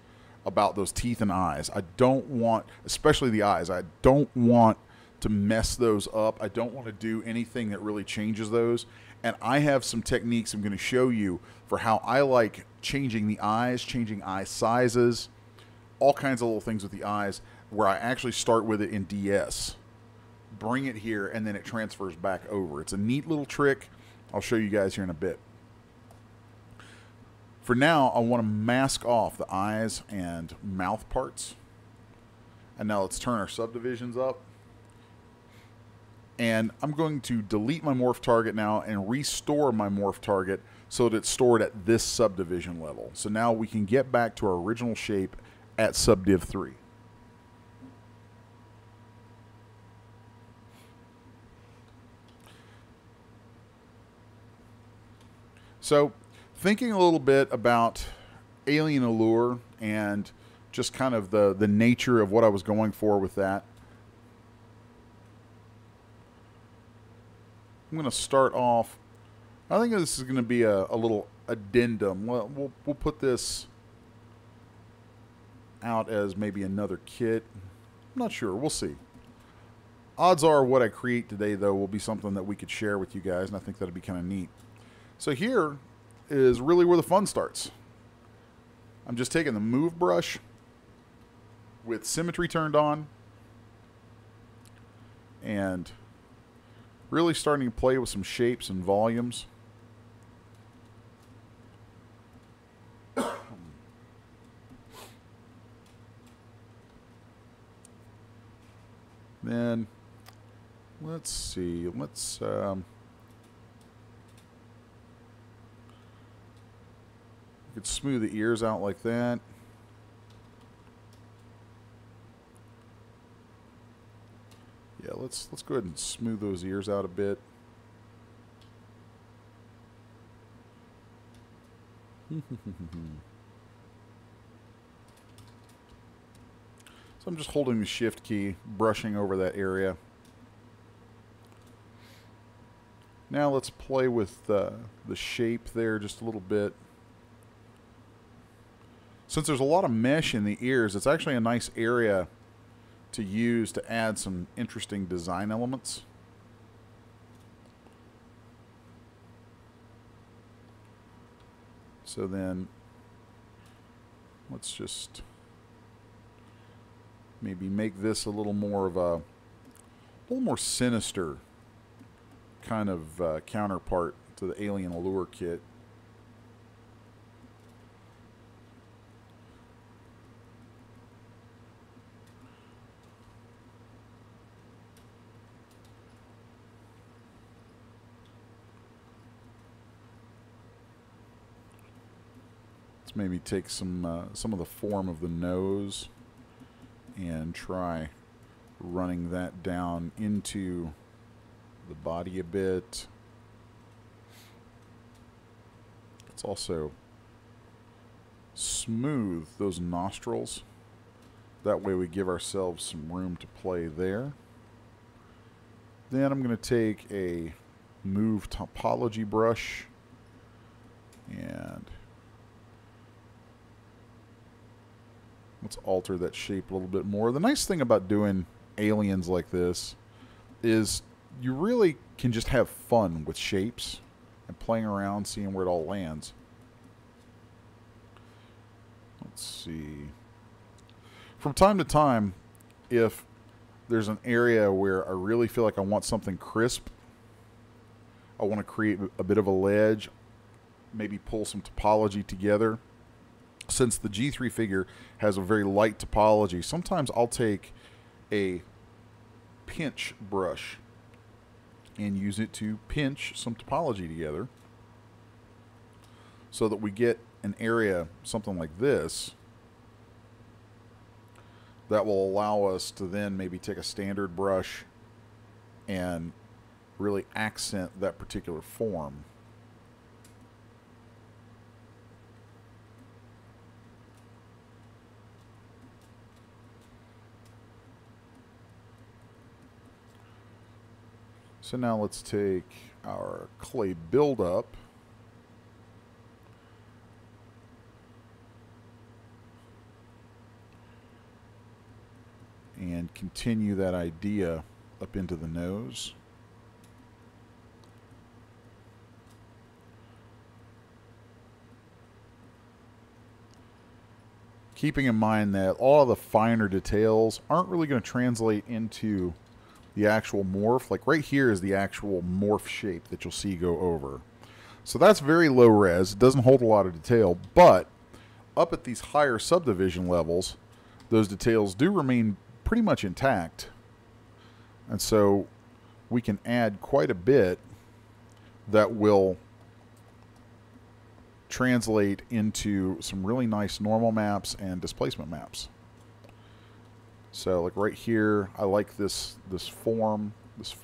S1: about those teeth and eyes. I don't want, especially the eyes, I don't want to mess those up. I don't want to do anything that really changes those. And I have some techniques I'm going to show you for how I like changing the eyes, changing eye sizes, all kinds of little things with the eyes, where I actually start with it in DS, bring it here, and then it transfers back over. It's a neat little trick. I'll show you guys here in a bit. For now, I want to mask off the eyes and mouth parts. And now let's turn our subdivisions up. And I'm going to delete my morph target now and restore my morph target so that it's stored at this subdivision level. So now we can get back to our original shape at subdiv 3. So thinking a little bit about Alien Allure and just kind of the nature of what I was going for with that, I'm going to start off, I think this is going to be a little addendum. We'll put this out as maybe another kit. I'm not sure. We'll see. Odds are what I create today, though, will be something that we could share with you guys, and I think that'd be kind of neat. So here is really where the fun starts. I'm just taking the move brush with symmetry turned on and really starting to play with some shapes and volumes. Then let's see, let's you could smooth the ears out like that. Yeah, let's go ahead and smooth those ears out a bit. So I'm just holding the shift key, brushing over that area. Now let's play with the shape there just a little bit. Since there's a lot of mesh in the ears, it's actually a nice area to use to add some interesting design elements. So then let's just maybe make this a little more of a little more sinister kind of counterpart to the Alien Allure kit. Let's maybe take some of the form of the nose and try running that down into the body a bit. Let's also smooth those nostrils. That way we give ourselves some room to play there. Then I'm going to take a move topology brush and let's alter that shape a little bit more. The nice thing about doing aliens like this is you really can just have fun with shapes and playing around, seeing where it all lands. Let's see. From time to time, if there's an area where I really feel like I want something crisp, I want to create a bit of a ledge, maybe pull some topology together. Since the G3 figure has a very light topology, sometimes I'll take a pinch brush and use it to pinch some topology together so that we get an area, something like this, that will allow us to then maybe take a standard brush and really accent that particular form. So now let's take our clay buildup and continue that idea up into the nose. Keeping in mind that all of the finer details aren't really going to translate into the actual morph. Like right here is the actual morph shape that you'll see go over. So that's very low res. It doesn't hold a lot of detail, but up at these higher subdivision levels, those details do remain pretty much intact. And so we can add quite a bit that will translate into some really nice normal maps and displacement maps. So like right here, I like this form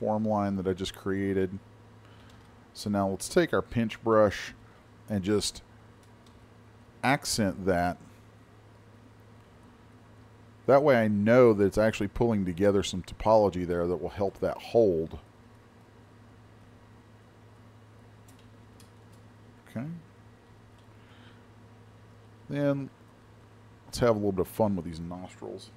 S1: line that I just created. So now let's take our pinch brush and just accent that. That way I know that it's actually pulling together some topology there that will help that hold. Okay. Then let's have a little bit of fun with these nostrils.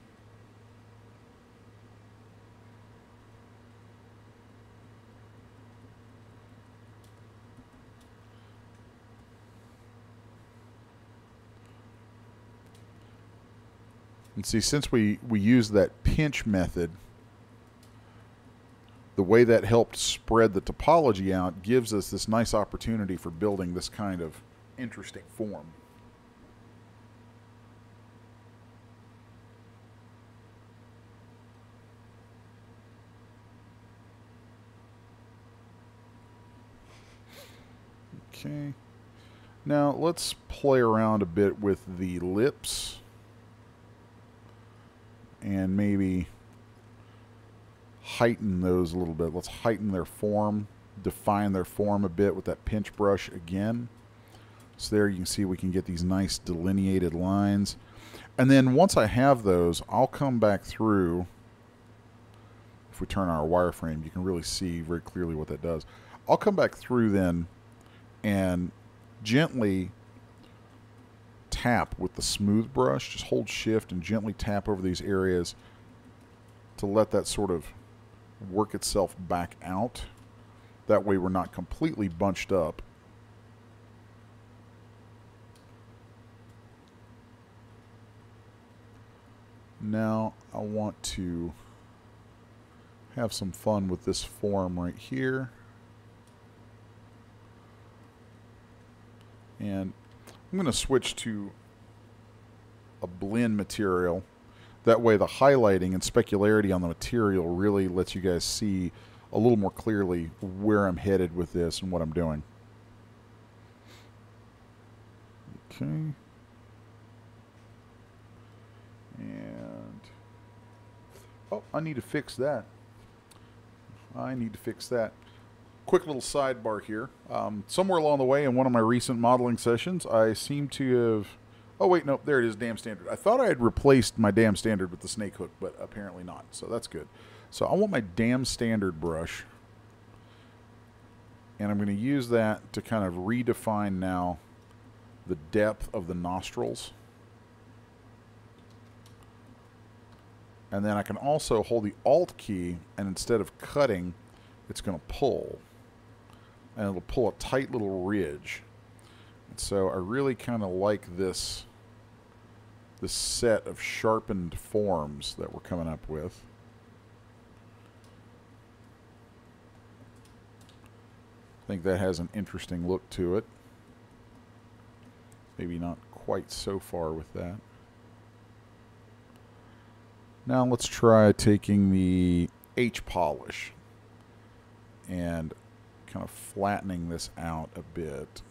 S1: And see, since we used that pinch method, the way that helped spread the topology out gives us this nice opportunity for building this kind of interesting form. Okay. Now let's play around a bit with the lips and maybe heighten those a little bit. Let's heighten their form, define their form a bit with that pinch brush again. So there you can see we can get these nice delineated lines. And then once I have those, I'll come back through. If we turn our wireframe, you can really see very clearly what that does. I'll come back through then and gently tap with the smooth brush. Just hold shift and gently tap over these areas to let that sort of work itself back out. That way we're not completely bunched up. Now I want to have some fun with this form right here. And I'm going to switch to a blend material. That way the highlighting and specularity on the material really lets you guys see a little more clearly where I'm headed with this and what I'm doing. Okay. And, oh, I need to fix that. Quick little sidebar here. Somewhere along the way in one of my recent modeling sessions, I seem to have Oh, wait, nope, there it is, dam standard. I thought I had replaced my dam standard with the snake hook, but apparently not, so that's good. So I want my dam standard brush, and I'm going to use that to kind of redefine now the depth of the nostrils. And then I can also hold the Alt key, and instead of cutting, it's going to pull. And it'll pull a tight little ridge. And so I really kind of like this set of sharpened forms that we're coming up with. I think that has an interesting look to it. Maybe not quite so far with that. Now let's try taking the H polish and kind of flattening this out a bit.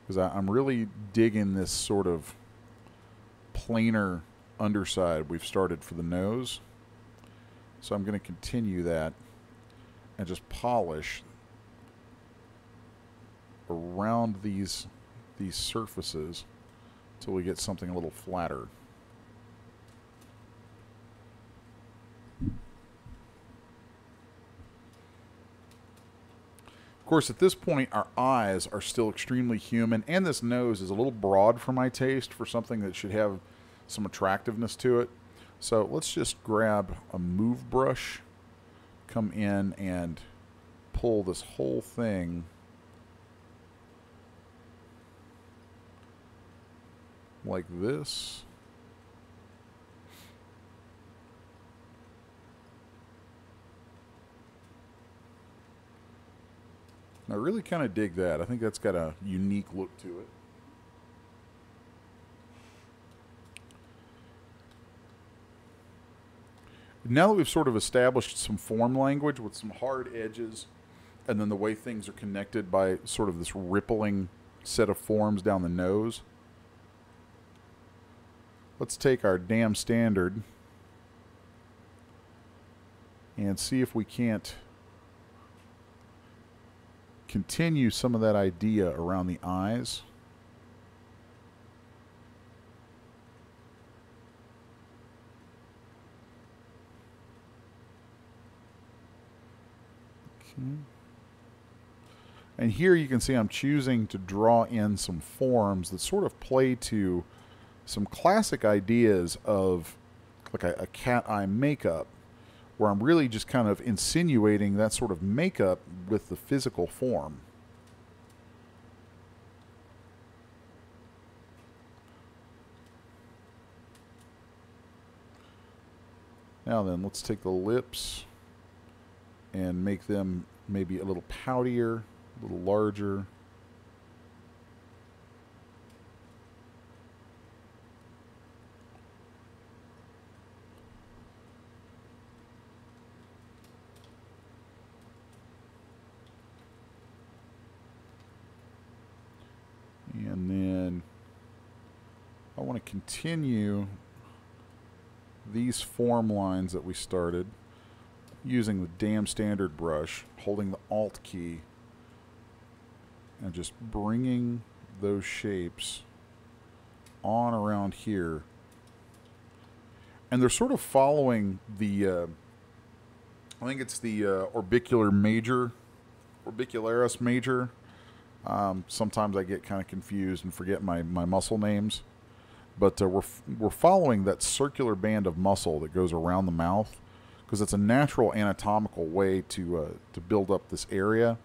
S1: Because I'm really digging this sort of planar underside we've started for the nose. So I'm going to continue that and just polish around these surfaces until we get something a little flatter. Of course, at this point, our eyes are still extremely human, and this nose is a little broad for my taste for something that should have some attractiveness to it. So let's just grab a move brush, come in and pull this whole thing like this. I really kind of dig that. I think that's got a unique look to it. Now that we've sort of established some form language with some hard edges and then the way things are connected by sort of this rippling set of forms down the nose, let's take our dam standard and see if we can't continue some of that idea around the eyes. Okay. And here you can see I'm choosing to draw in some forms that sort of play to some classic ideas of like a cat eye makeup, where I'm really just kind of insinuating that sort of makeup with the physical form. Now then, let's take the lips and make them maybe a little poutier, a little larger. And then I want to continue these form lines that we started using the dam standard brush, holding the Alt key, and just bringing those shapes on around here. And they're sort of following the, I think it's the orbicularis major. Sometimes I get kind of confused and forget my muscle names. But we're following that circular band of muscle that goes around the mouth, because it's a natural anatomical way to build up this area.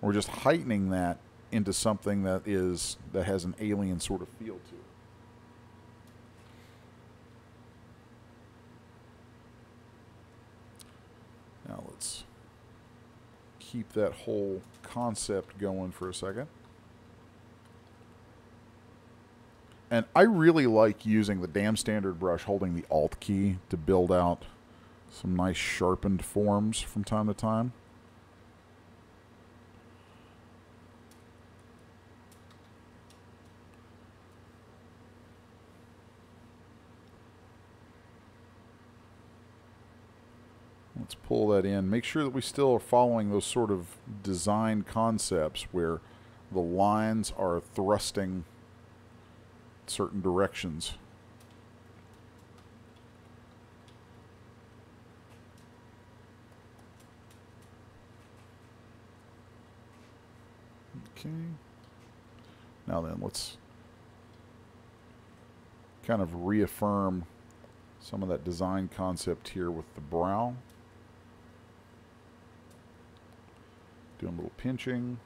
S1: We're just heightening that into something that has an alien sort of feel to it. Now let's keep that whole concept going for a second. And I really like using the dam standard brush holding the Alt key to build out some nice sharpened forms from time to time. Let's pull that in. Make sure that we still are following those sort of design concepts where the lines are thrusting certain directions. Okay. Now then, let's kind of reaffirm some of that design concept here with the brow. Doing a little pinching.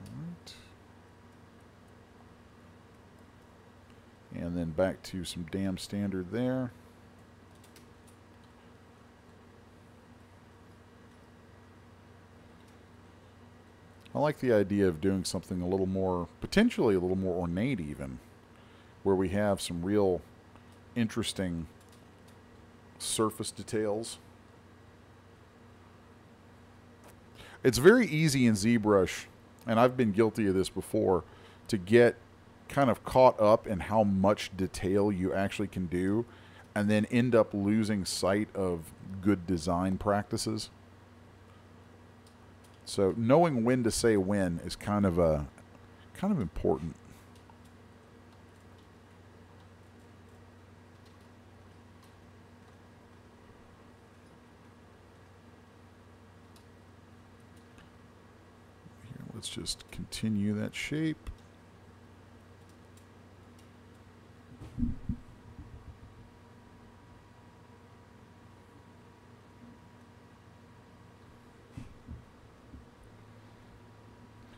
S1: All right. And then back to some damn standard there. I like the idea of doing something a little more, potentially a little more ornate even, where we have some real interesting surface details. It's very easy in ZBrush, and I've been guilty of this before, to get kind of caught up in how much detail you actually can do and then end up losing sight of good design practices. So knowing when to say when is kind of important. Here, let's just continue that shape.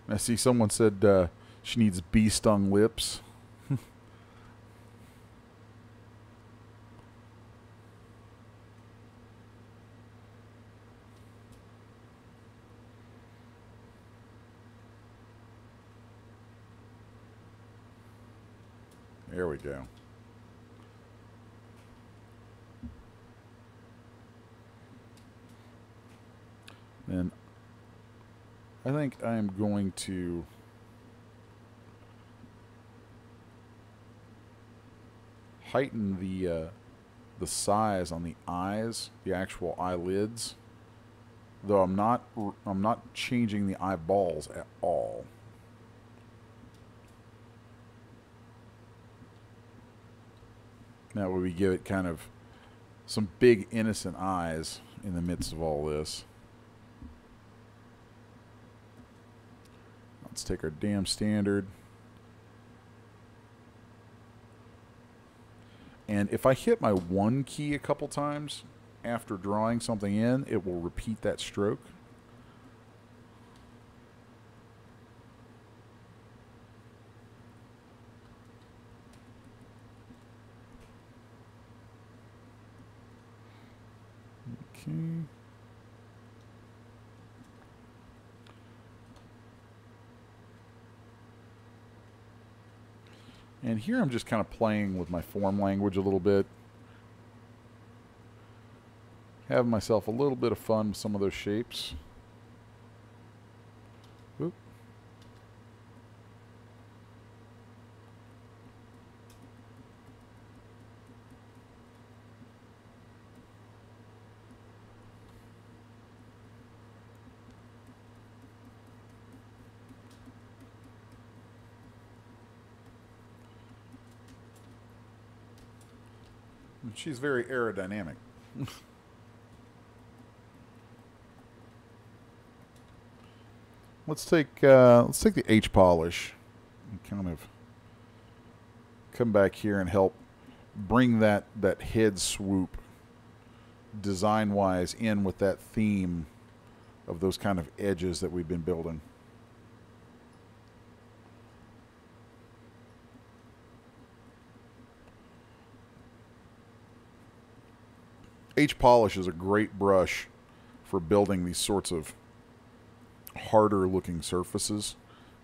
S1: I see someone said she needs bee-stung lips. There we go. And I think I am going to heighten the size on the eyes, the actual eyelids, though I'm not changing the eyeballs at all. That way we give it kind of some big innocent eyes in the midst of all this. Let's take our damn standard. And if I hit my 1 key a couple times after drawing something in, it will repeat that stroke. Okay. And here I'm just kind of playing with my form language a little bit. Having myself a little bit of fun with some of those shapes. Oop. She's very aerodynamic. Let's take the H polish and kind of come back here and help bring that head swoop design-wise in with that theme of those kind of edges that we've been building. H polish is a great brush for building these sorts of harder looking surfaces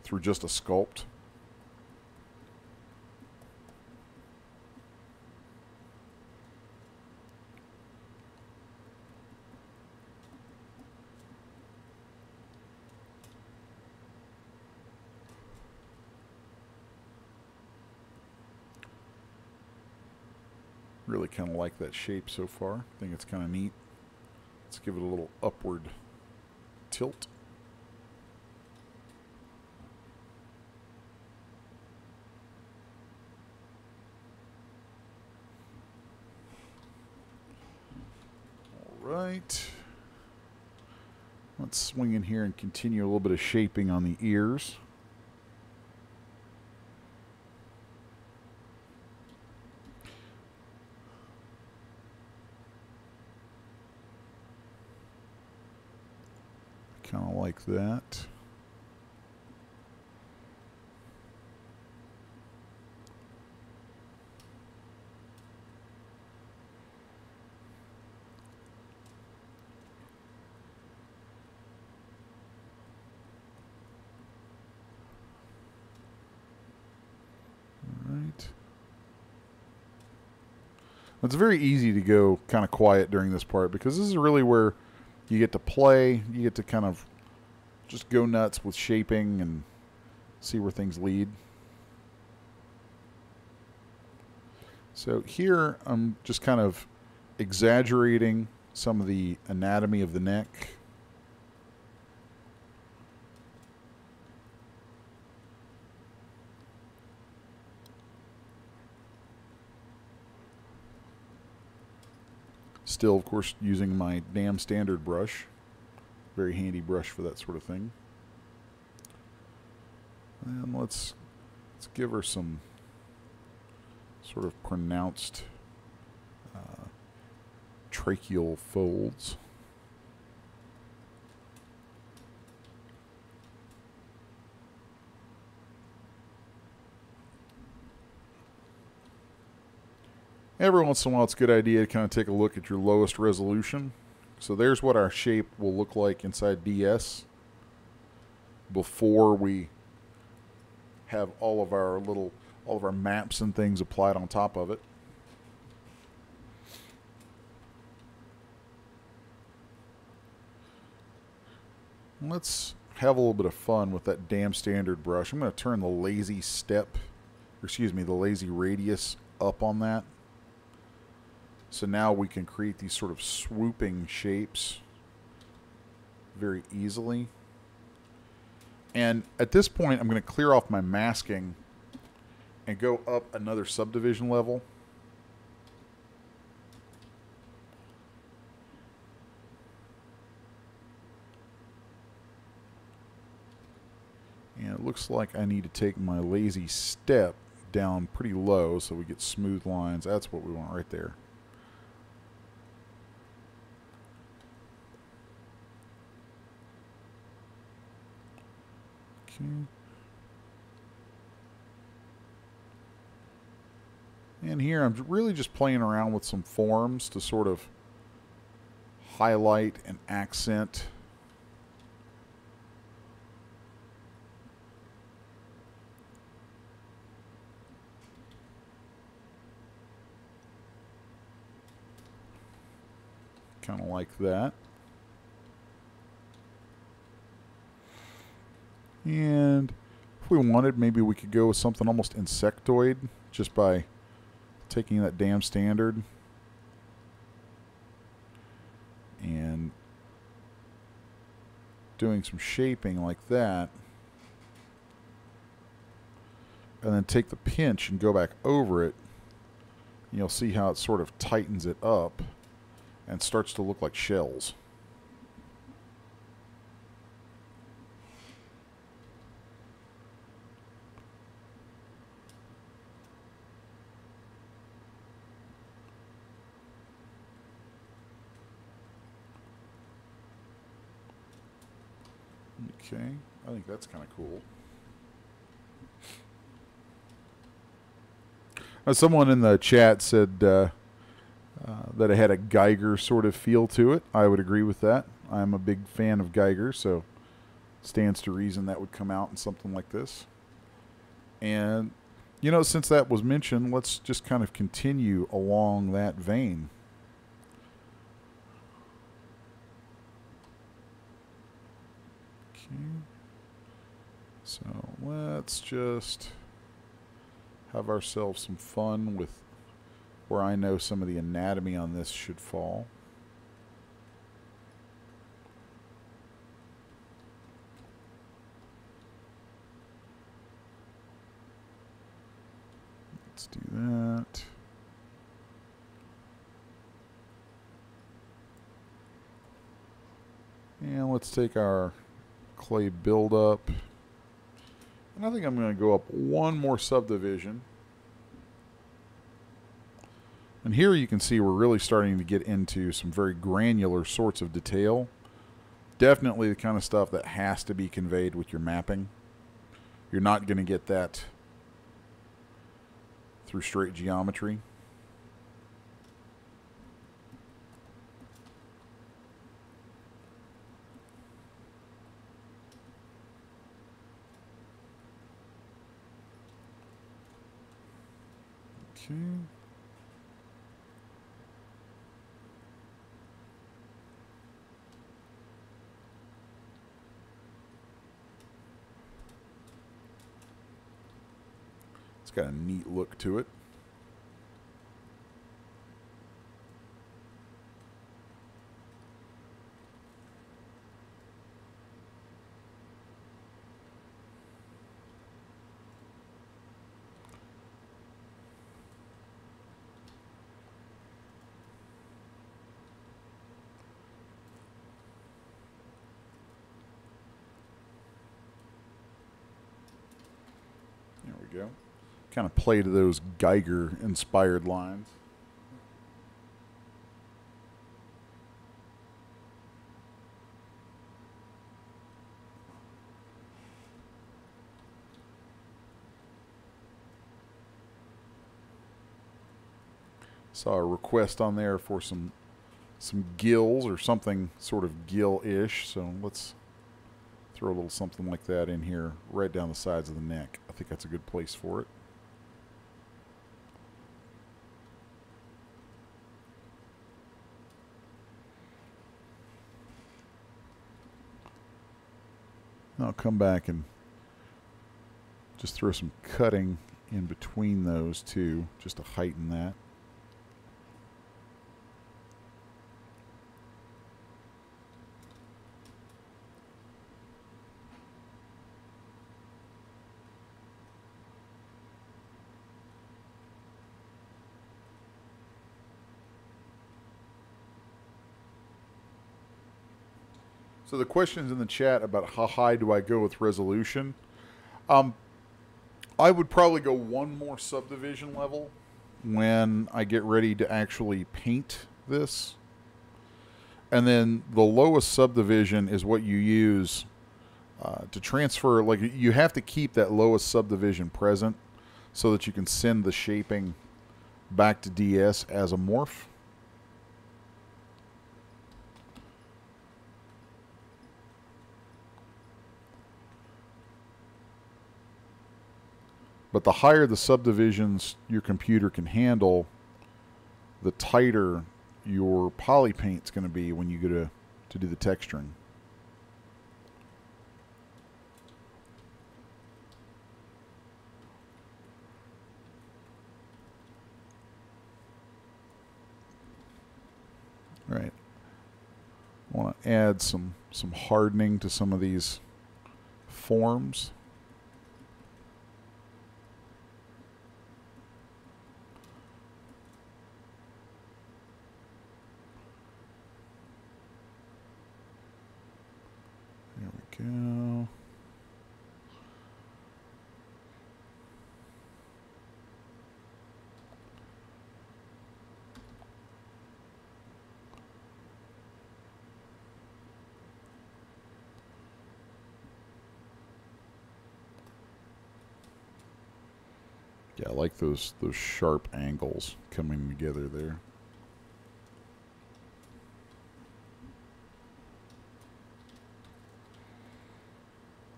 S1: through just a sculpt. Really kind of like that shape so far. I think it's kind of neat. Let's give it a little upward tilt. All right. Let's swing in here and continue a little bit of shaping on the ears. Kind of like that. It's very easy to go kind of quiet during this part because this is really where you get to play, you get to kind of just go nuts with shaping and see where things lead. So here I'm just kind of exaggerating some of the anatomy of the neck. Still, of course, using my damn standard brush. Very handy brush for that sort of thing. And let's give her some sort of pronounced tracheal folds. Every once in a while, it's a good idea to kind of take a look at your lowest resolution. So there's what our shape will look like inside DS before we have all of our maps and things applied on top of it. Let's have a little bit of fun with that damn standard brush. I'm going to turn the lazy the lazy radius up on that. So now we can create these sort of swooping shapes very easily. And at this point, I'm going to clear off my masking and go up another subdivision level. And it looks like I need to take my lazy step down pretty low so we get smooth lines. That's what we want right there. And here I'm really just playing around with some forms to sort of highlight and accent kind of like that. And if we wanted, maybe we could go with something almost insectoid just by taking that damn standard and doing some shaping like that. And then take the pinch and go back over it. And you'll see how it sort of tightens it up and starts to look like shells. Okay, I think that's kind of cool. Someone in the chat said that it had a Geiger sort of feel to it. I would agree with that. I'm a big fan of Geiger, so it stands to reason that would come out in something like this. And, you know, since that was mentioned, let's just kind of continue along that vein. So let's just have ourselves some fun with where I know some of the anatomy on this should fall. Let's do that. And let's take our clay buildup. And I think I'm going to go up one more subdivision. And here you can see we're really starting to get into some very granular sorts of detail. Definitely the kind of stuff that has to be conveyed with your mapping. You're not going to get that through straight geometry. Okay. It's got a neat look to it. There we go. Kind of play to those Geiger-inspired lines. Saw a request on there for some gills or something sort of gill-ish, so let's throw a little something like that in here right down the sides of the neck. I think that's a good place for it. I'll come back and just throw some cutting in between those two just to heighten that. So the questions in the chat about how high do I go with resolution. I would probably go one more subdivision level when I get ready to actually paint this. And then the lowest subdivision is what you use to transfer. Like, you have to keep that lowest subdivision present so that you can send the shaping back to DS as a morph. But the higher the subdivisions your computer can handle, the tighter your polypaint's going to be when you go to do the texturing. All right. I want to add some hardening to some of these forms. Go. Yeah, I like those sharp angles coming together there.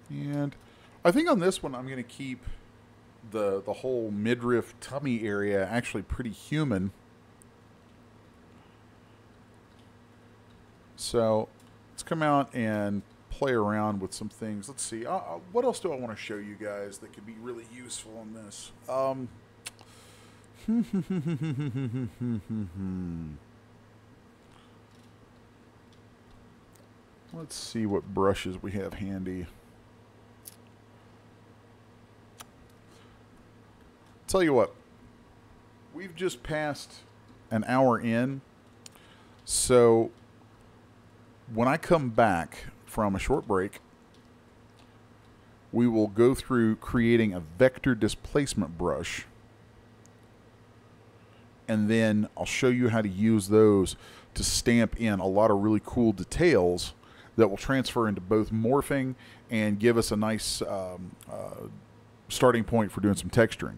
S1: And I think on this one I'm going to keep the whole midriff tummy area actually pretty human. So let's come out and play around with some things. Let's see. What else do I want to show you guys that could be really useful in this? Let's see what brushes we have handy. Tell you what, we've just passed an hour in. So when I come back from a short break, we will go through creating a vector displacement brush. And then I'll show you how to use those to stamp in a lot of really cool details that will transfer into both morphing and give us a nice starting point for doing some texturing.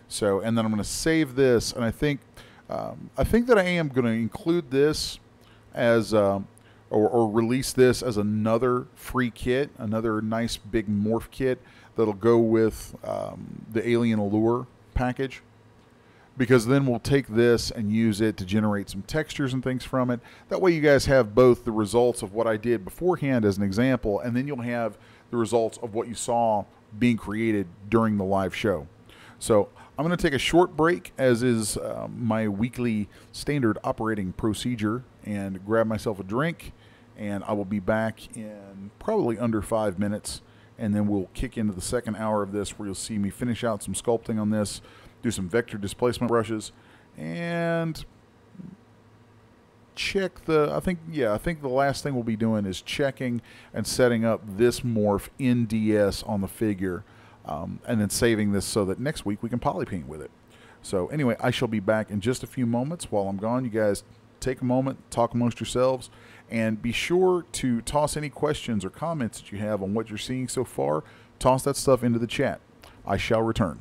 S1: So, and then I'm going to save this, and I think that I am going to include this as or release this as another free kit, another nice big morph kit that'll go with the Alien Allure package. Because then we'll take this and use it to generate some textures and things from it. That way you guys have both the results of what I did beforehand as an example, and then you'll have the results of what you saw being created during the live show. So I'm going to take a short break, as is my weekly standard operating procedure, and grab myself a drink, and I will be back in probably under 5 minutes, and then we'll kick into the second hour of this, where you'll see me finish out some sculpting on this, do some vector displacement brushes, and check the, I think the last thing we'll be doing is checking and setting up this morph in DS on the figure, and then saving this so that next week we can polypaint with it. So anyway, I shall be back in just a few moments. While I'm gone, you guys take a moment, talk amongst yourselves, and be sure to toss any questions or comments that you have on what you're seeing so far. Toss that stuff into the chat. I shall return.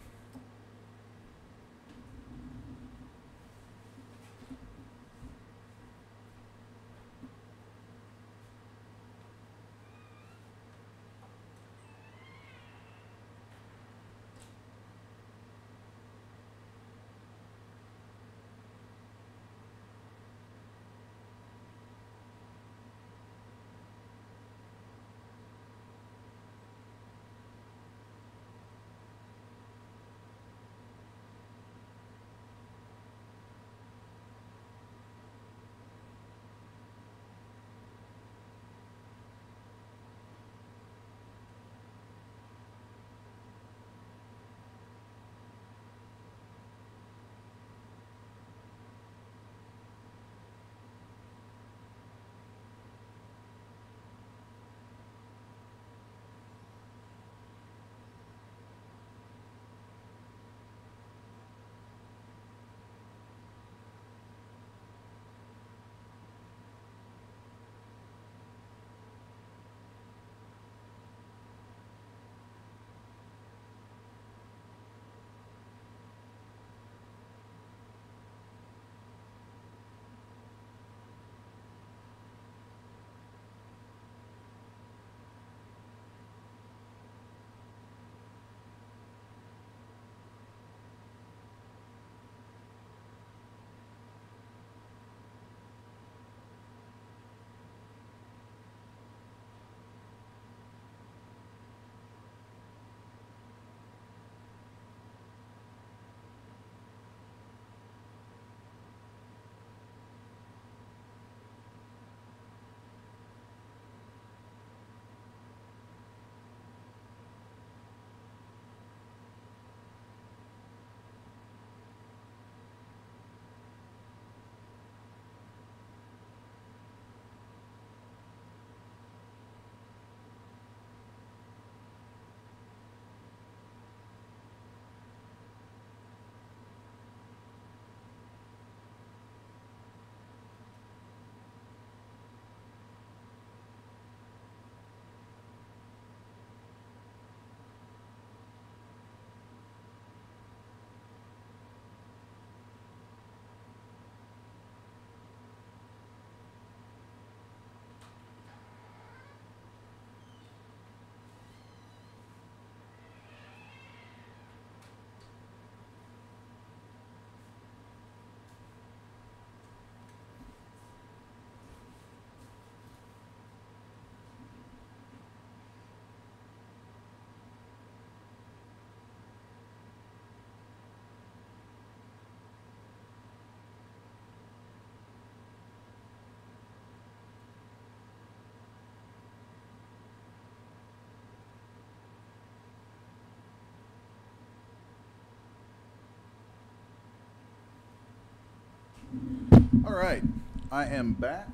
S1: right, I am back.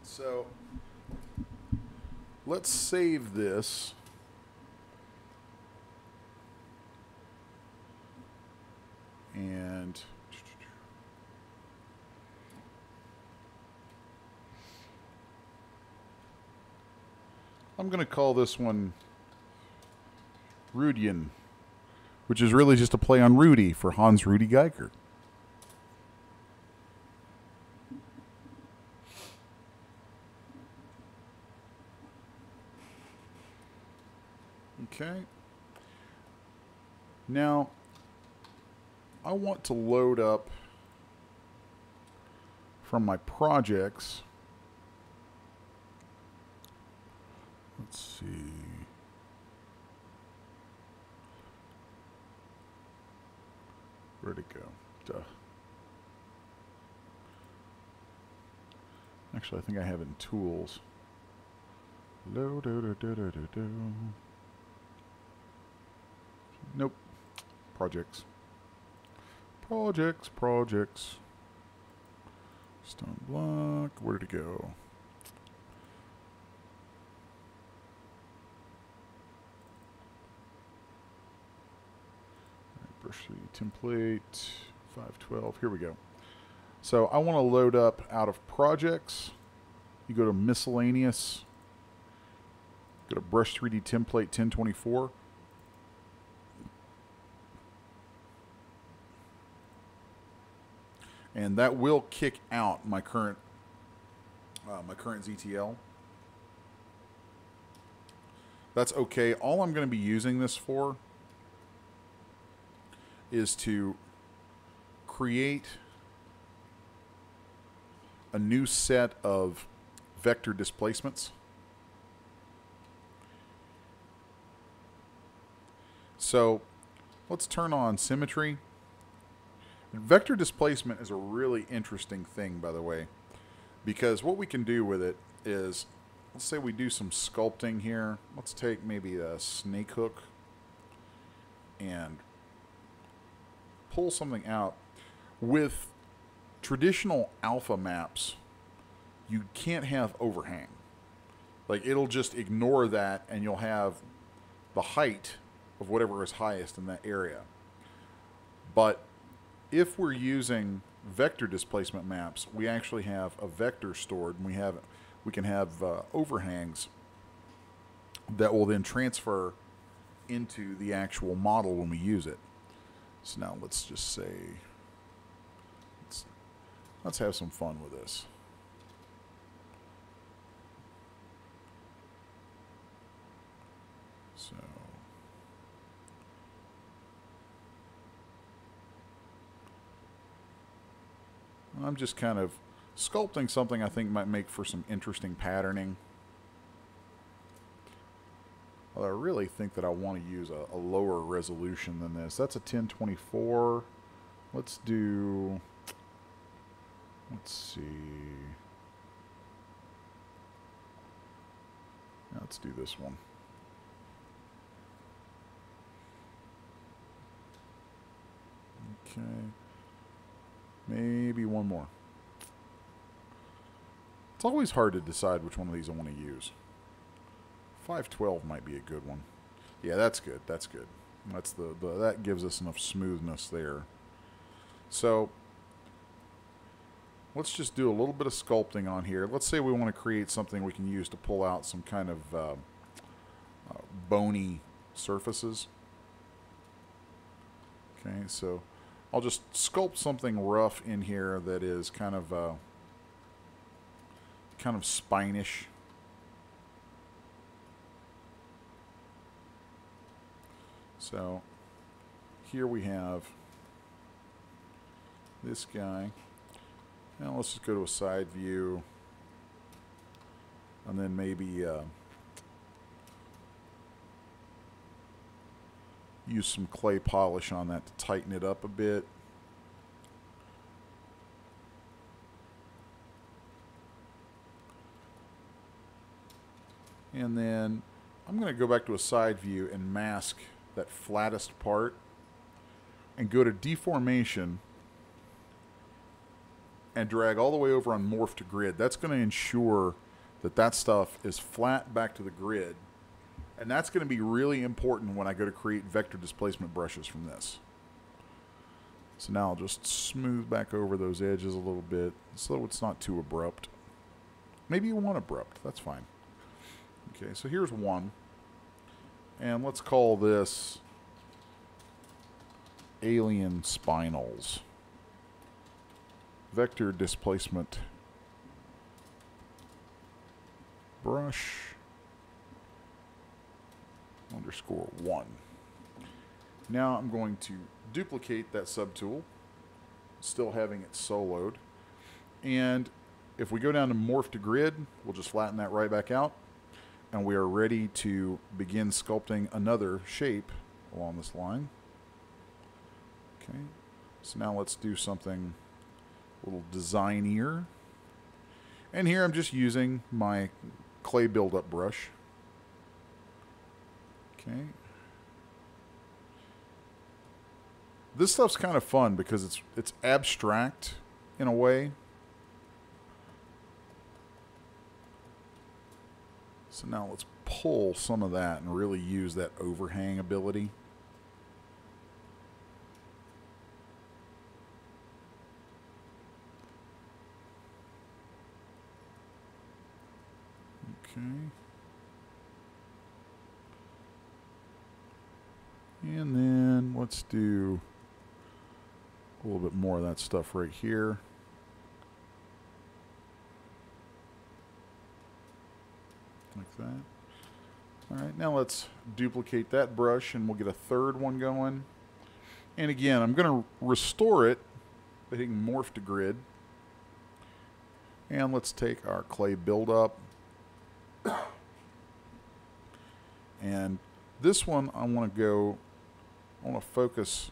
S1: So let's save this. And I'm going to call this one Rudian, which is really just a play on Rudy for Hans Rudy Geiger. Okay. Now, I want to load up from my projects. Let's see. Where'd it go? Duh. Actually, I think I have it in tools. Load. Nope. Projects. Projects. Stone block. Where'd it go? Brush 3D template 512. Here we go. So I want to load up out of projects. You go to miscellaneous. Go to brush 3D template 1024. And that will kick out my current ZTL. That's okay. All I'm going to be using this for is to create a new set of vector displacements. So let's turn on symmetry. Vector displacement is a really interesting thing, by the way, because what we can do with it is, let's say we do some sculpting here. Let's take maybe a snake hook and pull something out. With traditional alpha maps, you can't have overhang. Like, it'll just ignore that and you'll have the height of whatever is highest in that area. But if we're using vector displacement maps, we actually have a vector stored, and we can have overhangs that will then transfer into the actual model when we use it. So now let's just say, let's have some fun with this. So I'm just kind of sculpting something I think might make for some interesting patterning. Although I really think that I want to use a lower resolution than this. That's a 1024. Let's see. Let's do this one. Okay. Maybe one more. It's always hard to decide which one of these I want to use. 512 might be a good one. Yeah, that's good. That's good. That's that gives us enough smoothness there. So let's just do a little bit of sculpting on here. Let's say we want to create something we can use to pull out some kind of bony surfaces. Okay, so I'll just sculpt something rough in here that is kind of spinish. So here we have this guy. Now let's just go to a side view, and then maybe use some clay polish on that to tighten it up a bit. And then I'm going to go back to a side view and mask that flattest part and go to deformation and drag all the way over on morph to grid. That's going to ensure that that stuff is flat back to the grid. And that's going to be really important when I go to create vector displacement brushes from this. So now I'll just smooth back over those edges a little bit so it's not too abrupt. Maybe you want abrupt, that's fine. Okay, so here's one. And let's call this Alien Spinals. Vector displacement brush _1. Now I'm going to duplicate that subtool, still having it soloed. And if we go down to morph to grid, we'll just flatten that right back out. And we are ready to begin sculpting another shape along this line. Okay, so now let's do something a little designier. And here I'm just using my clay buildup brush. Okay. This stuff's kind of fun because it's abstract in a way. So now let's pull some of that and really use that overhang ability. Okay. And then let's do a little bit more of that stuff right here. Like that. Alright, now let's duplicate that brush and we'll get a third one going. And again, I'm going to restore it by hitting morph to grid. And let's take our clay buildup. And this one I want to focus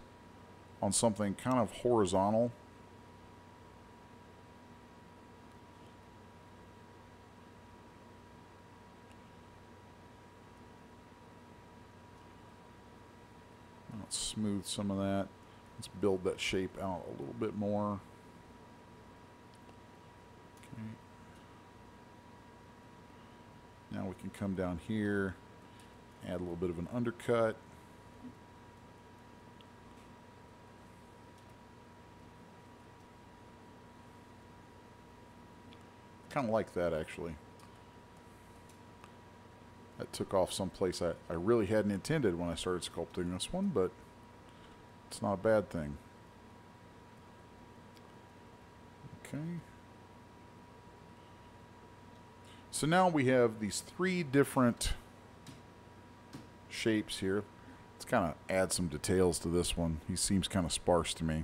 S1: on something kind of horizontal. Let's smooth some of that. Let's build that shape out a little bit more. Okay. Now we can come down here, add a little bit of an undercut. Kind of like that, actually. That took off someplace I really hadn't intended when I started sculpting this one, but it's not a bad thing. Okay. So now we have these three different shapes here. Let's kind of add some details to this one. He seems kind of sparse to me.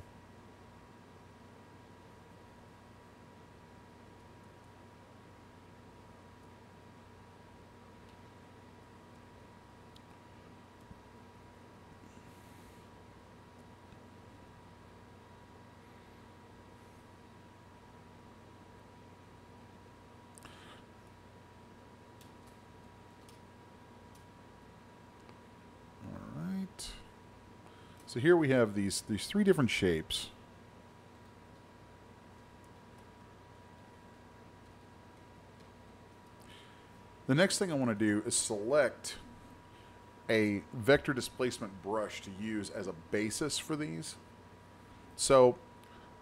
S1: So here we have these three different shapes. The next thing I want to do is select a vector displacement brush to use as a basis for these. So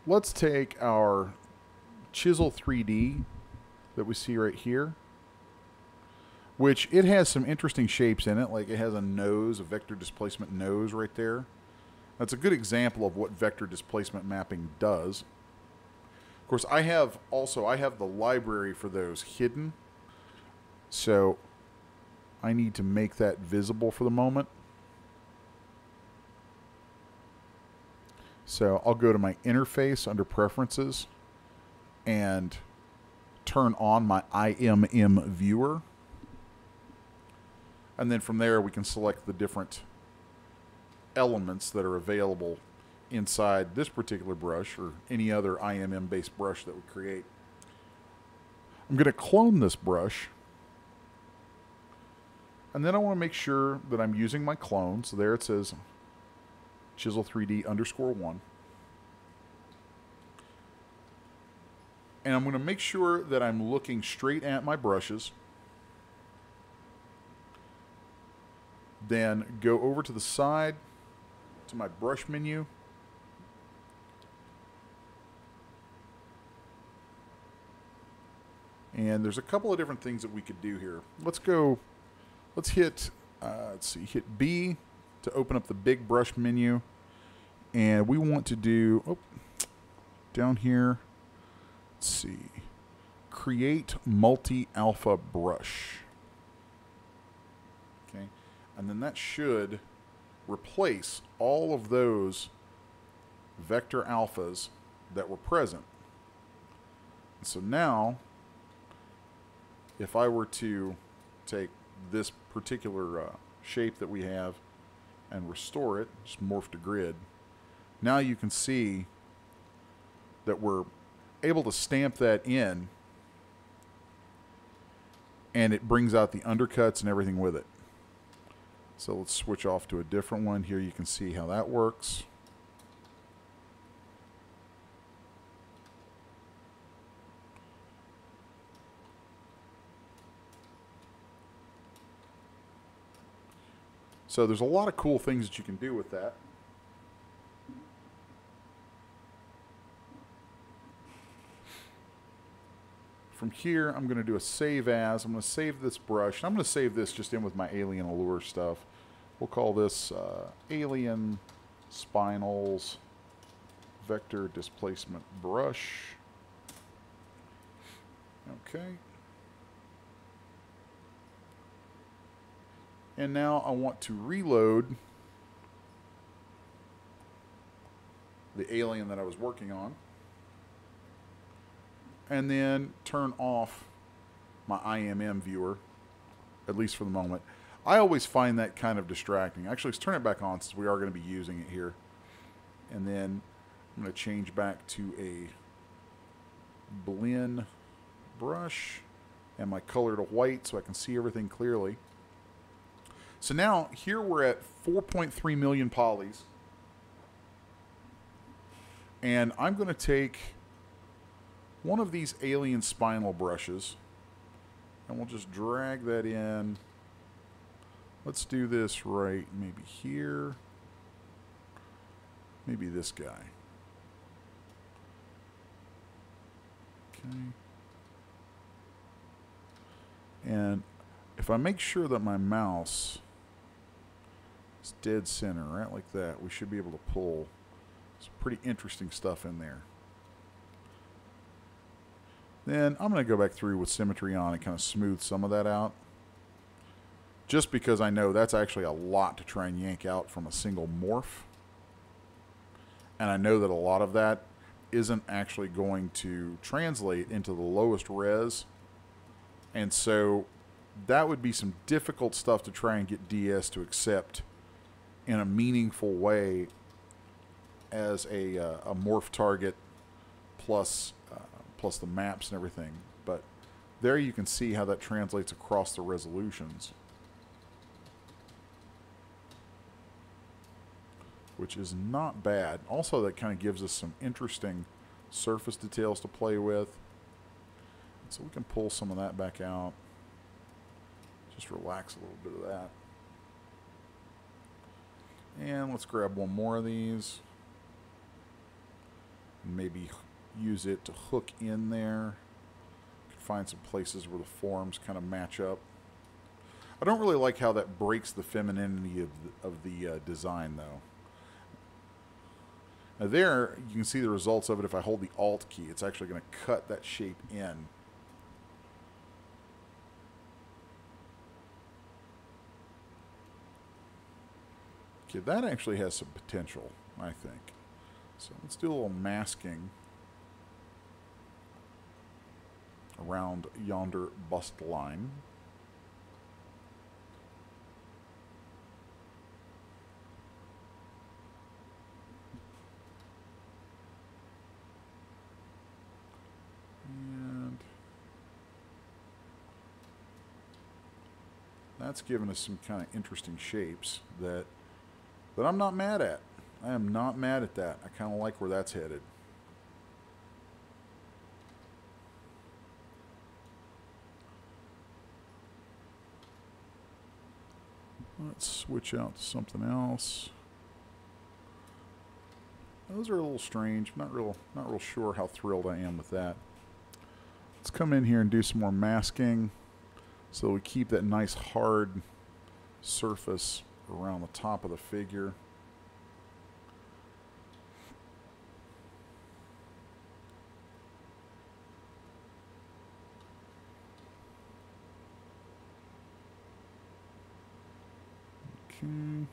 S1: let's take our Chisel 3D that we see right here, which it has some interesting shapes in it. Like it has a nose, a vector displacement nose right there. That's a good example of what vector displacement mapping does. Of course, I have the library for those hidden. So I need to make that visible for the moment. So I'll go to my interface under preferences and turn on my IMM viewer. And then from there we can select the different elements that are available inside this particular brush or any other IMM based brush that we create. I'm going to clone this brush, and then I want to make sure that I'm using my clone. So there it says Chisel 3D _1. And I'm going to make sure that I'm looking straight at my brushes. Then go over to the side to my brush menu. And there's a couple of different things that we could do here. Let's hit, hit B to open up the big brush menu. And we want to do, down here, let's see, create multi-alpha brush. Okay, and then that should replace all of those vector alphas that were present. And so now, if I were to take this particular shape that we have and restore it, just morph to grid, now you can see that we're able to stamp that in, and it brings out the undercuts and everything with it. So let's switch off to a different one. Here you can see how that works. So there's a lot of cool things that you can do with that. From here, I'm going to do a save as. I'm going to save this brush. I'm going to save this just in with my alien allure stuff. We'll call this alien spinals vector displacement brush. Okay. And now I want to reload the alien that I was working on, and then turn off my IMM viewer, at least for the moment. I always find that kind of distracting. Actually, let's turn it back on since we are going to be using it here. And then I'm going to change back to a blend brush and my color to white so I can see everything clearly. So now, here we're at 4.3 million polys. And I'm going to take one of these alien spinal brushes, and we'll just drag that in. Let's do this right maybe here. Maybe this guy. Okay. And if I make sure that my mouse is dead center, right like that, we should be able to pull some pretty interesting stuff in there. Then I'm going to go back through with symmetry on and kind of smooth some of that out. Just because I know that's actually a lot to try and yank out from a single morph. And I know that a lot of that isn't actually going to translate into the lowest res. And so that would be some difficult stuff to try and get DS to accept in a meaningful way as a morph target plus the maps and everything. But there you can see how that translates across the resolutions, which is not bad. Also, that kind of gives us some interesting surface details to play with. So we can pull some of that back out. Just relax a little bit of that. And let's grab one more of these. Maybe use it to hook in there. Find some places where the forms kind of match up. I don't really like how that breaks the femininity of the design, though. Now there, you can see the results of it if I hold the Alt key. It's actually going to cut that shape in. Okay, that actually has some potential, I think. So let's do a little masking around yonder bust line. And that's given us some kind of interesting shapes that I'm not mad at. I am not mad at that. I kind of like where that's headed. Let's switch out to something else. Those are a little strange. Not real sure how thrilled I am with that. Let's come in here and do some more masking so we keep that nice hard surface around the top of the figure. Okay.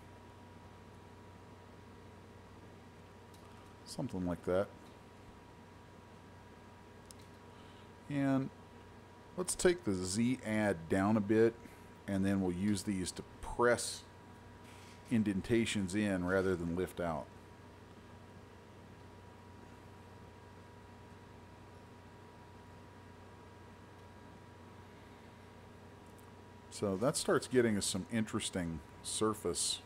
S1: Something like that. And let's take the Z add down a bit, and then we'll use these to press indentations in rather than lift out. So that starts getting us some interesting surface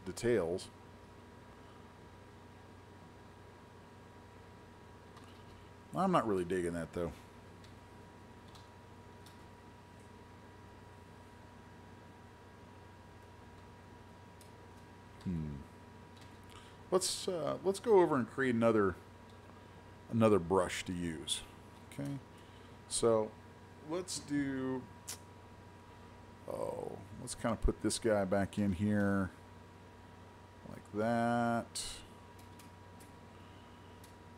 S1: details. I'm not really digging that though. Let's go over and create another brush to use. Okay, so let's do. Oh, let's kind of put this guy back in here like that.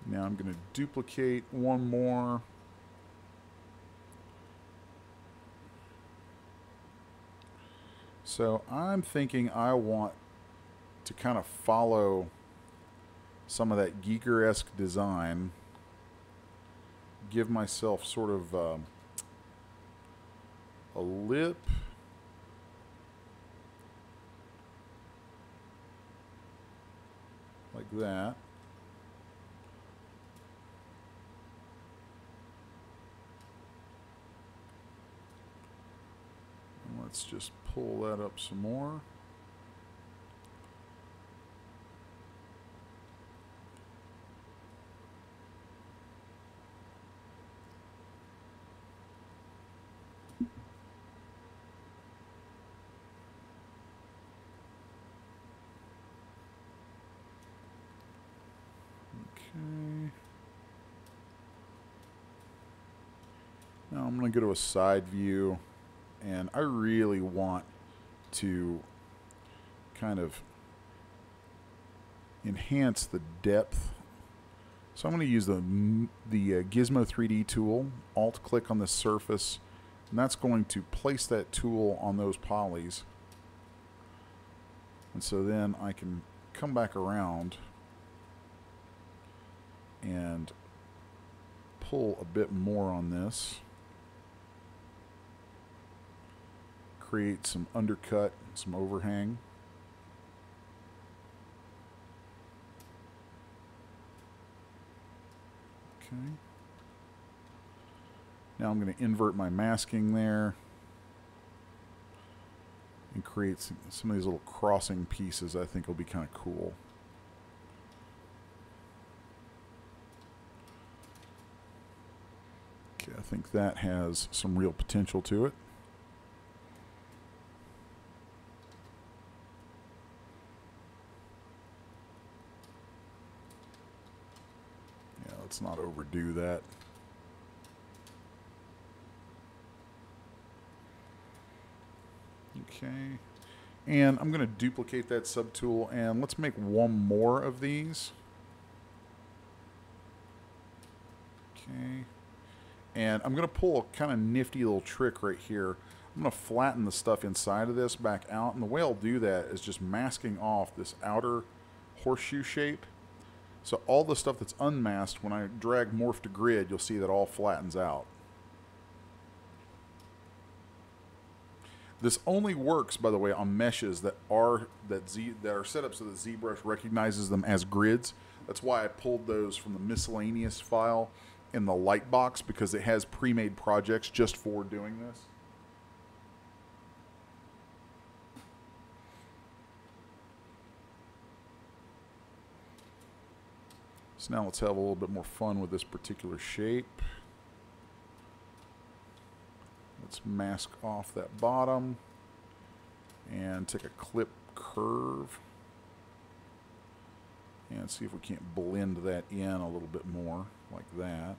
S1: Now I'm going to duplicate one more. So I'm thinking I want to kind of follow some of that Giger-esque design. Give myself sort of a lip. Like that. And let's just pull that up some more. Now I'm going to go to a side view, and I really want to kind of enhance the depth. So I'm going to use the Gizmo 3D tool, Alt-click on the surface, and that's going to place that tool on those polys. And so then I can come back around and pull a bit more on this. Create some undercut, some overhang. Okay. Now I'm going to invert my masking there and create some of these little crossing pieces I think will be kind of cool. Okay, I think that has some real potential to it. Let's not overdo that. Okay. And I'm going to duplicate that subtool, and let's make one more of these. Okay. And I'm going to pull a kind of nifty little trick right here. I'm going to flatten the stuff inside of this back out, and the way I'll do that is just masking off this outer horseshoe shape. So all the stuff that's unmasked, when I drag morph to grid, you'll see that all flattens out. This only works, by the way, on meshes that are set up so that Zbrush recognizes them as grids. That's why I pulled those from the miscellaneous file in the Lightbox, because it has pre-made projects just for doing this. So now let's have a little bit more fun with this particular shape. Let's mask off that bottom and take a clip curve and see if we can't blend that in a little bit more, like that.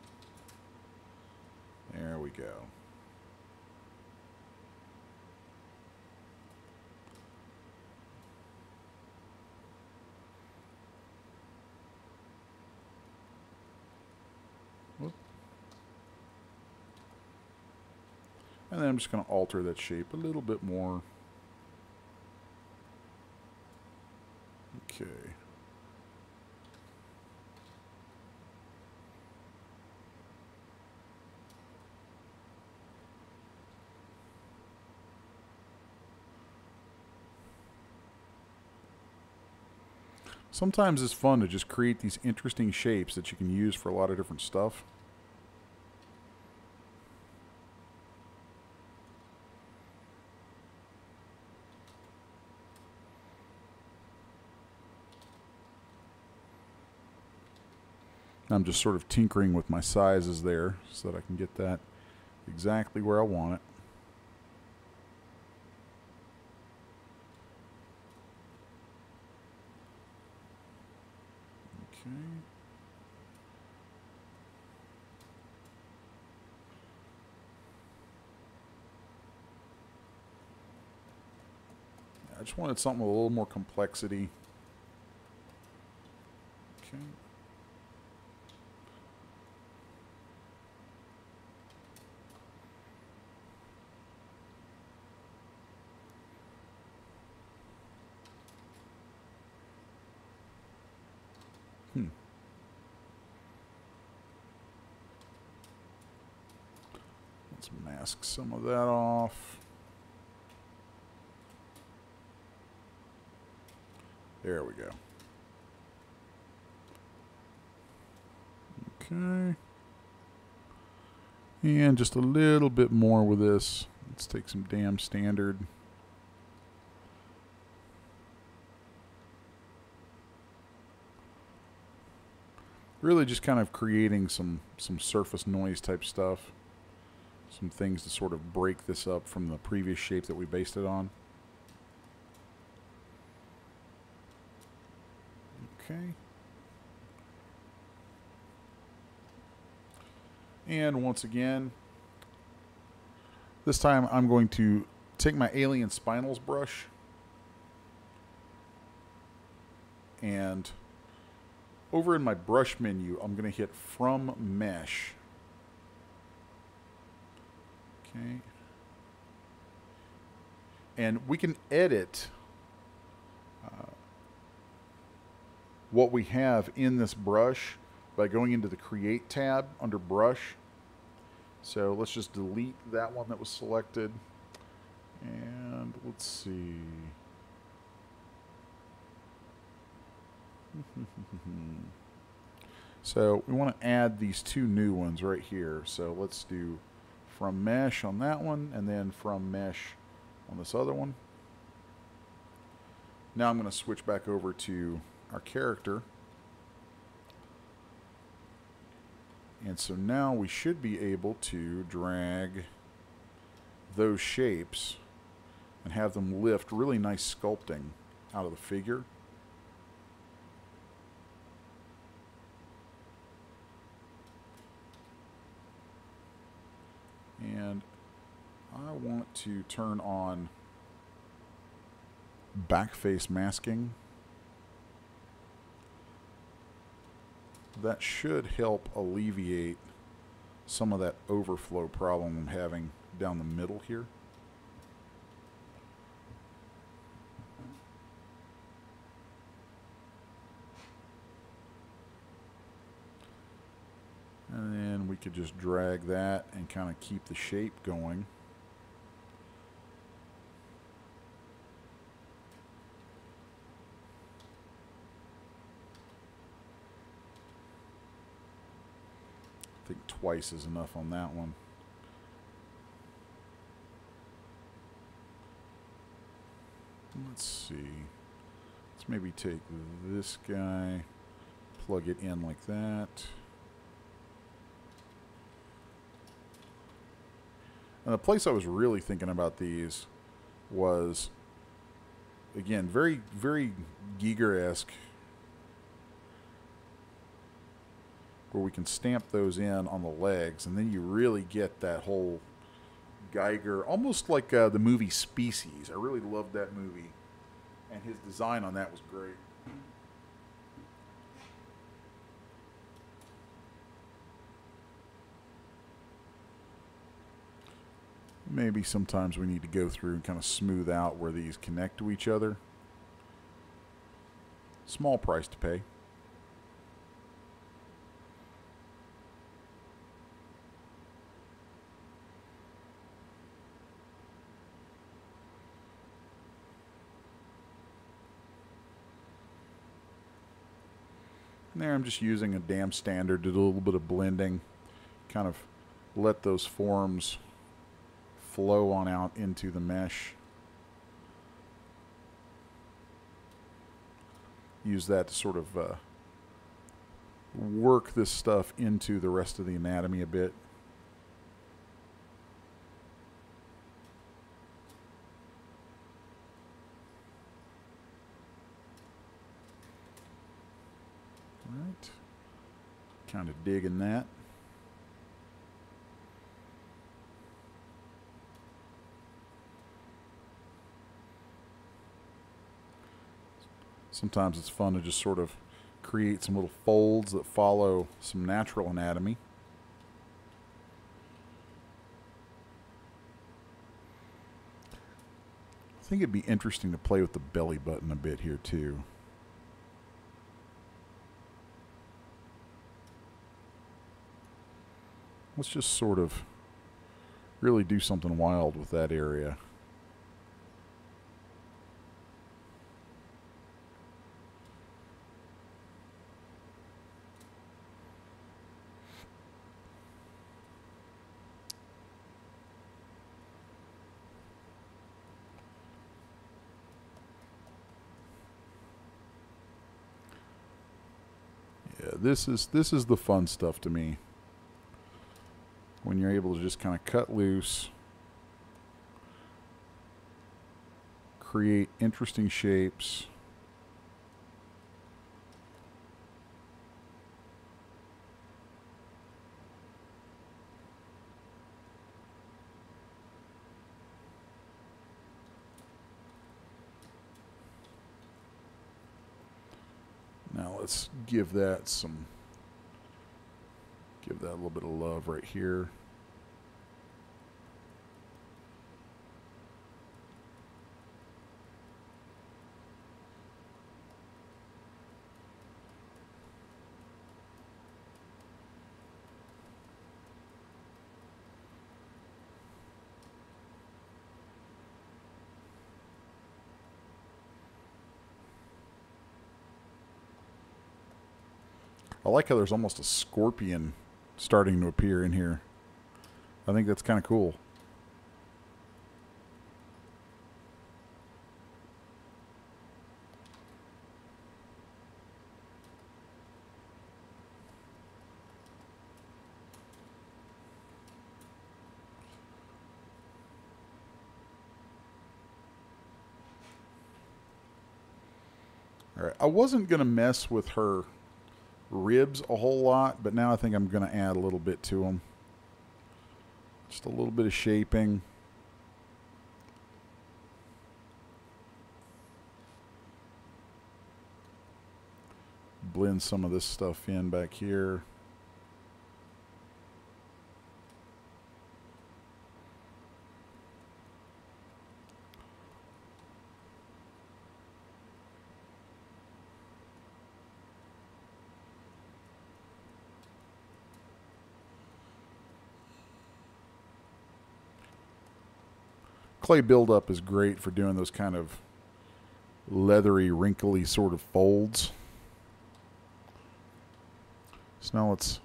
S1: There we go. Whoop. And then I'm just going to alter that shape a little bit more. Okay. Sometimes it's fun to just create these interesting shapes that you can use for a lot of different stuff. I'm just sort of tinkering with my sizes there so that I can get that exactly where I want it. Okay. I just wanted something with a little more complexity. Okay. Let's mask some of that off. There we go. Okay. And just a little bit more with this. Let's take some damn standard. Really just kind of creating some surface noise type stuff. Some things to sort of break this up from the previous shape that we based it on. Okay. And once again, this time I'm going to take my alien spinals brush and over in my brush menu, I'm going to hit from mesh. Okay. And we can edit what we have in this brush by going into the Create tab under Brush. So let's just delete that one that was selected. And let's see. So we want to add these two new ones right here. So let's do from mesh on that one and then from mesh on this other one. Now I'm going to switch back over to our character. And so now we should be able to drag those shapes and have them lift really nice sculpting out of the figure. And I want to turn on backface masking. That should help alleviate some of that overflow problem I'm having down the middle here. And then we could just drag that and kind of keep the shape going. I think twice is enough on that one. Let's see. Let's maybe take this guy, plug it in like that. And the place I was really thinking about these was again, very, very Giger-esque, where we can stamp those in on the legs, and then you really get that whole Geiger, almost like the movie Species. I really loved that movie, and his design on that was great. Maybe sometimes we need to go through and kind of smooth out where these connect to each other. Small price to pay. And there I'm just using a damn standard to do a little bit of blending, kind of let those forms flow on out into the mesh. Use that to sort of work this stuff into the rest of the anatomy a bit. All right, kind of digging that. Sometimes it's fun to just sort of create some little folds that follow some natural anatomy. I think it'd be interesting to play with the belly button a bit here too. Let's just sort of really do something wild with that area. Yeah, this is the fun stuff to me. When you're able to just kind of cut loose, create interesting shapes. Now let's give that a little bit of love right here. I like how there's almost a scorpion starting to appear in here. I think that's kind of cool. All right, I wasn't going to mess with her ribs a whole lot, but now I think I'm going to add a little bit to them. Just a little bit of shaping. Blend some of this stuff in back here. Clay buildup is great for doing those kind of leathery, wrinkly sort of folds. So now let's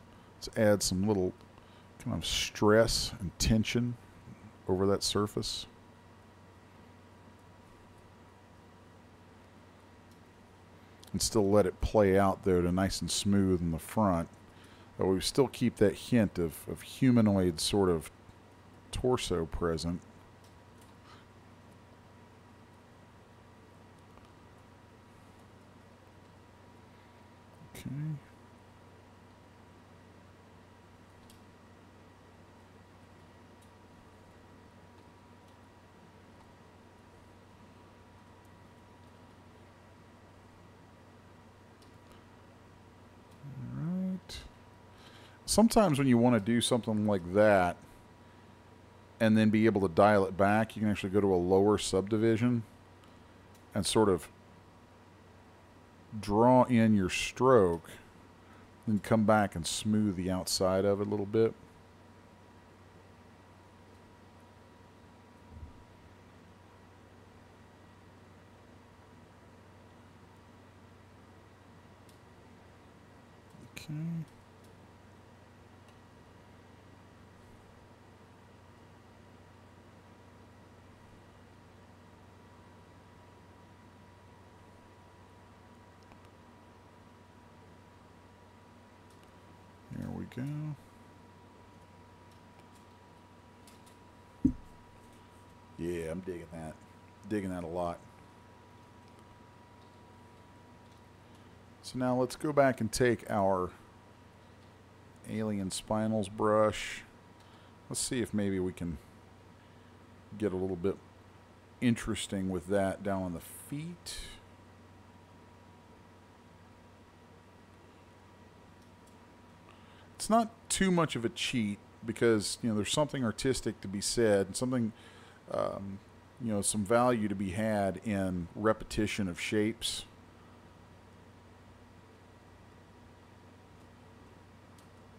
S1: add some little kind of stress and tension over that surface. And still let it play out though to nice and smooth in the front. But we still keep that hint of humanoid sort of torso present. Okay. All right. Sometimes when you want to do something like that and then be able to dial it back, you can actually go to a lower subdivision and sort of draw in your stroke and come back and smooth the outside of it a little bit. Okay. There we go. Yeah, I'm digging that. Digging that a lot. So now let's go back and take our alien spinals brush. Let's see if maybe we can get a little bit interesting with that down on the feet. It's not too much of a cheat because, you know, there's something artistic to be said, something, you know, some value to be had in repetition of shapes.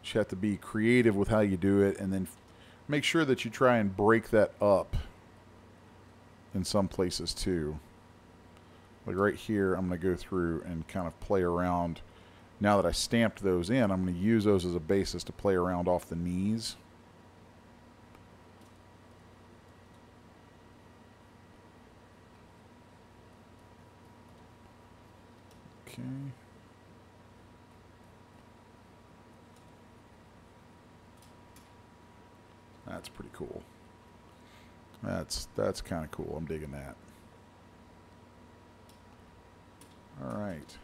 S1: You have to be creative with how you do it, and then make sure that you try and break that up in some places too. Like right here, I'm going to go through and kind of play around. Now that I stamped those in, I'm going to use those as a basis to play around off the knees. Okay. That's pretty cool. That's kind of cool. I'm digging that. All right.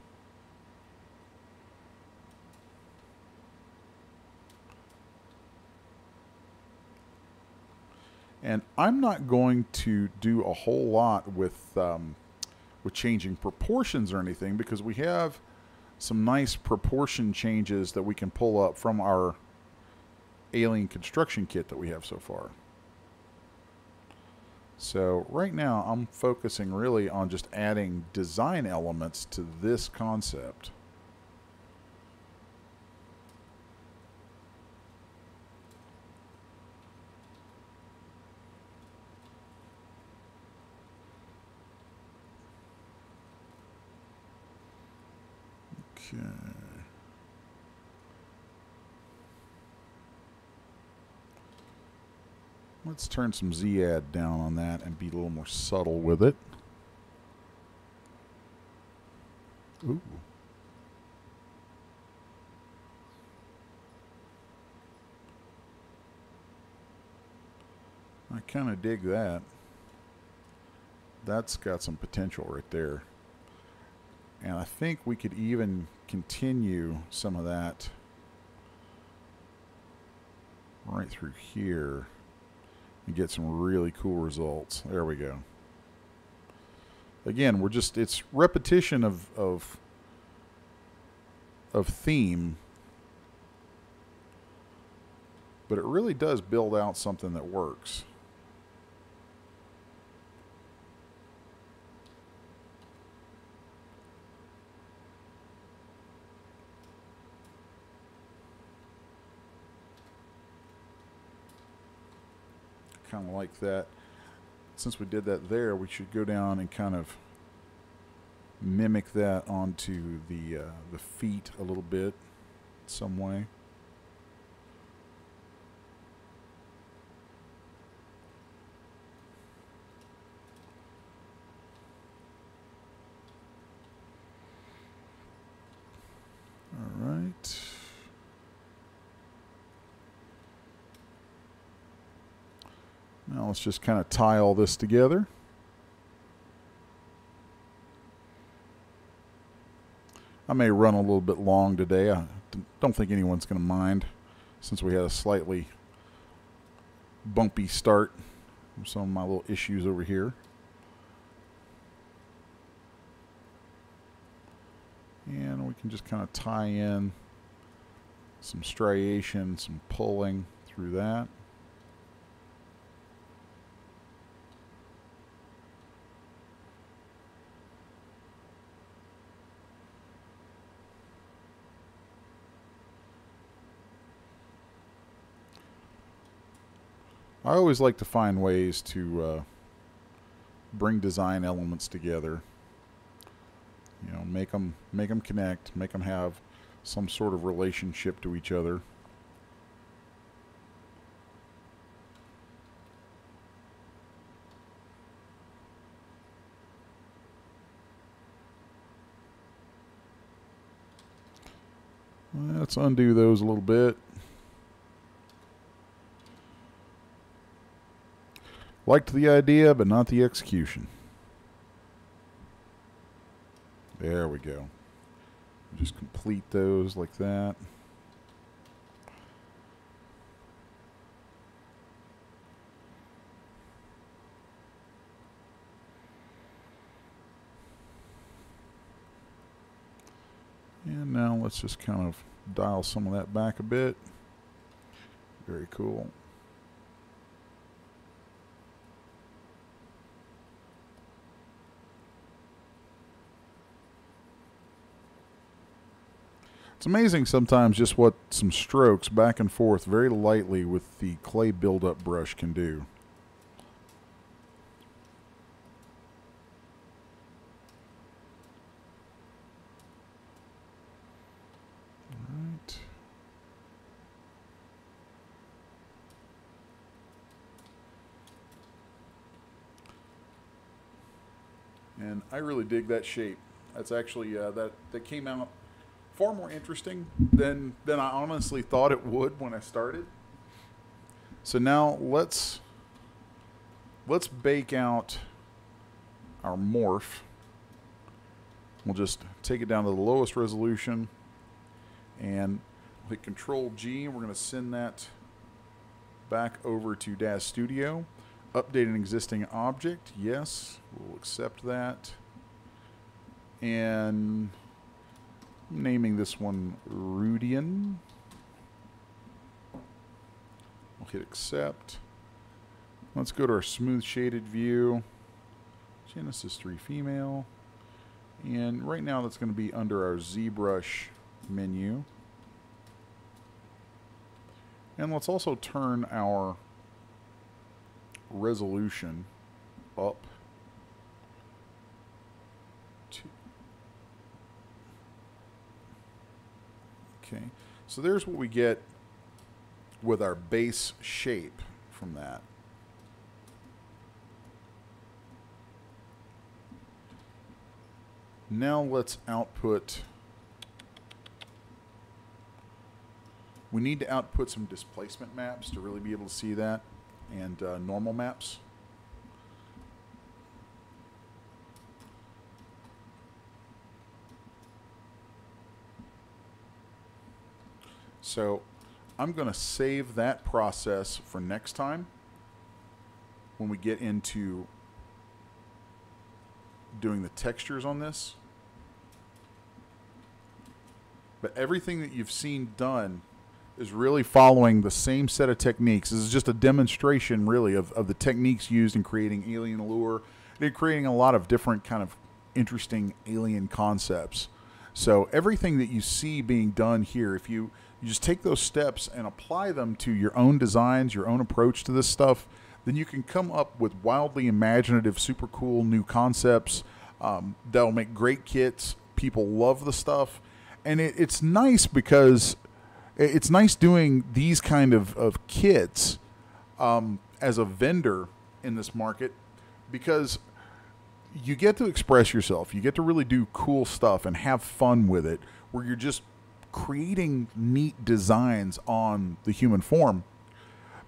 S1: And I'm not going to do a whole lot with changing proportions or anything, because we have some nice proportion changes that we can pull up from our alien construction kit that we have so far. So right now I'm focusing really on just adding design elements to this concept. Okay. Let's turn some Z-add down on that and be a little more subtle with it. Ooh. I kind of dig that. That's got some potential right there. And I think we could even continue some of that right through here and get some really cool results. There we go. Again, it's repetition of theme, but it really does build out something that works. Kind of like that. Since we did that there, we should go down and kind of mimic that onto the feet a little bit, some way. All right. Now let's just kind of tie all this together. I may run a little bit long today. I don't think anyone's going to mind, since we had a slightly bumpy start. Some of my little issues over here. And we can just kind of tie in some striation, some pulling through that. I always like to find ways to bring design elements together. You know, make them connect, make them have some sort of relationship to each other. Let's undo those a little bit. Liked the idea, but not the execution. There we go. Just complete those like that. And now let's just kind of dial some of that back a bit. Very cool. It's amazing sometimes just what some strokes back and forth very lightly with the clay buildup brush can do. All right. And I really dig that shape. That's actually that came out far more interesting than I honestly thought it would when I started. So now let's bake out our morph. We'll just take it down to the lowest resolution and hit Control G. We're going to send that back over to DAZ Studio. Update an existing object. Yes, we'll accept that. And naming this one Rudian. We'll hit accept. Let's go to our smooth shaded view. Genesis 3 female. And right now that's going to be under our Zbrush menu. And let's also turn our resolution up to. Okay, so there's what we get with our base shape from that. Now let's output. We need to output some displacement maps to really be able to see that, and normal maps. So I'm going to save that process for next time when we get into doing the textures on this. But everything that you've seen done is really following the same set of techniques. This is just a demonstration, really, of the techniques used in creating alien allure and creating a lot of different kind of interesting alien concepts. So everything that you see being done here, if you just take those steps and apply them to your own designs, your own approach to this stuff, then you can come up with wildly imaginative, super cool new concepts that'll make great kits. People love the stuff. And it's nice because it's nice doing these kind of kits as a vendor in this market, because you get to express yourself. You get to really do cool stuff and have fun with it, where you're just creating neat designs on the human form.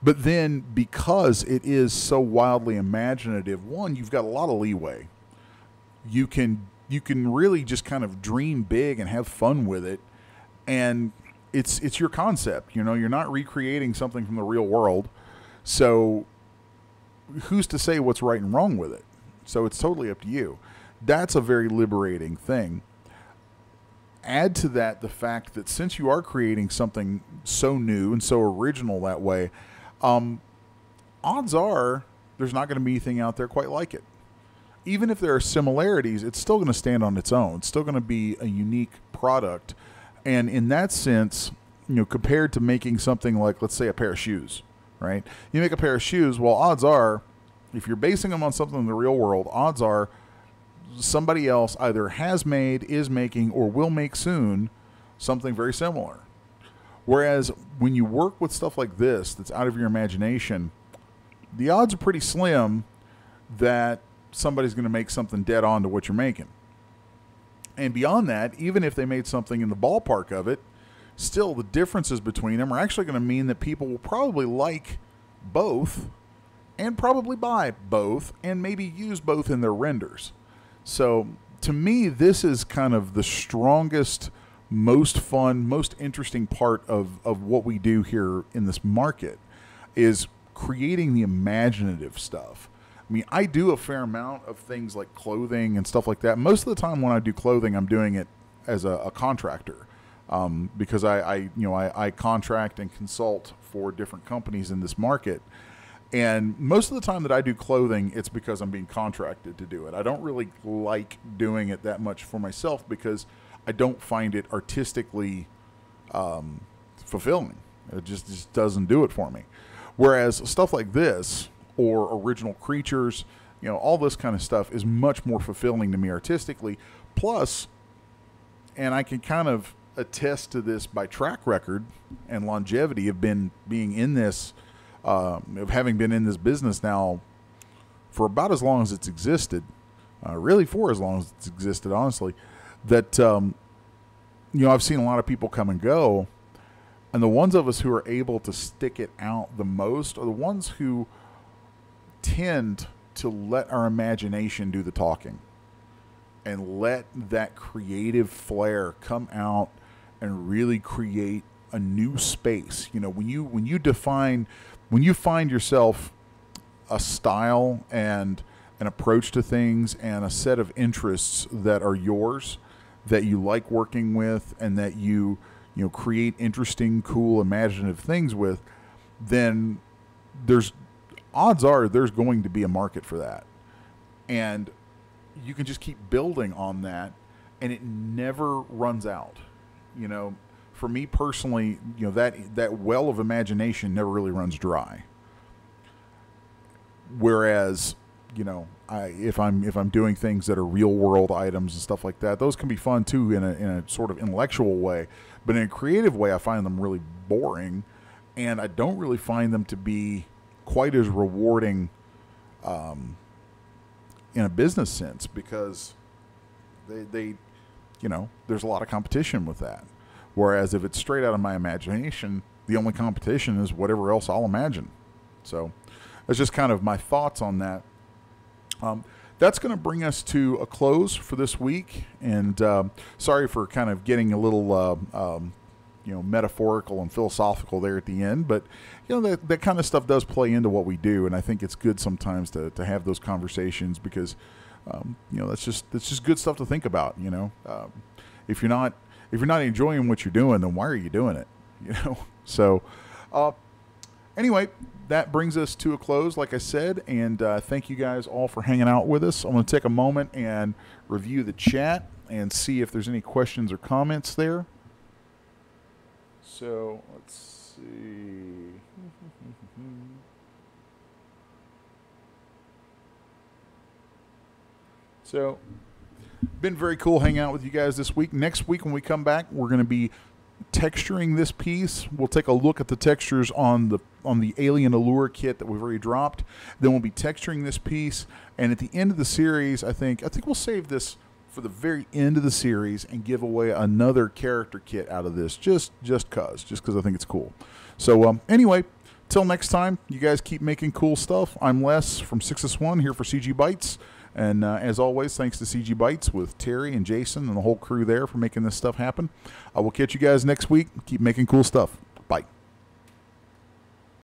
S1: But then, because it is so wildly imaginative, one, you've got a lot of leeway. You can you can really just kind of dream big and have fun with it. And it's your concept, you know, you're not recreating something from the real world. So who's to say what's right and wrong with it? So it's totally up to you. That's a very liberating thing. Add to that the fact that since you are creating something so new and so original that way, odds are there's not going to be anything out there quite like it. Even if there are similarities, it's still going to stand on its own. It's still going to be a unique product. And in that sense, you know, compared to making something like, let's say, a pair of shoes, right? You make a pair of shoes, well, odds are, if you're basing them on something in the real world, odds are somebody else either has made, is making, or will make soon something very similar. Whereas when you work with stuff like this that's out of your imagination, the odds are pretty slim that somebody's going to make something dead on to what you're making. And beyond that, even if they made something in the ballpark of it, still the differences between them are actually going to mean that people will probably like both and probably buy both and maybe use both in their renders. So to me, this is kind of the strongest, most fun, most interesting part of what we do here in this market is creating the imaginative stuff. I mean, I do a fair amount of things like clothing and stuff like that. Most of the time when I do clothing, I'm doing it as a contractor because I contract and consult for different companies in this market. And most of the time that I do clothing, it's because I'm being contracted to do it. I don't really like doing it that much for myself because I don't find it artistically fulfilling. It just doesn't do it for me. Whereas stuff like this, or original creatures, you know, all this kind of stuff is much more fulfilling to me artistically. Plus, and I can kind of attest to this by track record and longevity of being in this, of having been in this business now for about as long as it's existed, really for as long as it's existed, honestly, that, you know, I've seen a lot of people come and go, and the ones of us who are able to stick it out the most are the ones who tend to let our imagination do the talking and let that creative flair come out and really create a new space. You know, when you find yourself a style and an approach to things and a set of interests that are yours, that you like working with, and that you create interesting, cool, imaginative things with, then odds are there's going to be a market for that. And you can just keep building on that, and it never runs out. You know, for me personally, you know, that well of imagination never really runs dry. Whereas, you know, if I'm doing things that are real world items and stuff like that, those can be fun too in a sort of intellectual way. But in a creative way, I find them really boring, and I don't really find them to be quite as rewarding in a business sense, because they you know, there's a lot of competition with that. Whereas if it's straight out of my imagination, the only competition is whatever else I'll imagine. So that's just kind of my thoughts on that. That's going to bring us to a close for this week. And sorry for kind of getting a little metaphorical and philosophical there at the end, but you know, that kind of stuff does play into what we do, and I think it's good sometimes to have those conversations, because you know, that's just good stuff to think about. You know, if you're not enjoying what you're doing, then why are you doing it? You know. So anyway, that brings us to a close, like I said, and thank you guys all for hanging out with us. I'm going to take a moment and review the chat and see if there's any questions or comments there. So let's see. So, been very cool hanging out with you guys this week. Next week when we come back, we're going to be texturing this piece. We'll take a look at the textures on the Alien Allure kit that we've already dropped. Then we'll be texturing this piece, and at the end of the series, I think we'll save this for the very end of the series and give away another character kit out of this, just because I think it's cool. So anyway, till next time, you guys keep making cool stuff. I'm Les from 6S1 here for CGBytes, And as always, thanks to CGBytes with Terry and Jason and the whole crew there for making this stuff happen. I will catch you guys next week. Keep making cool stuff.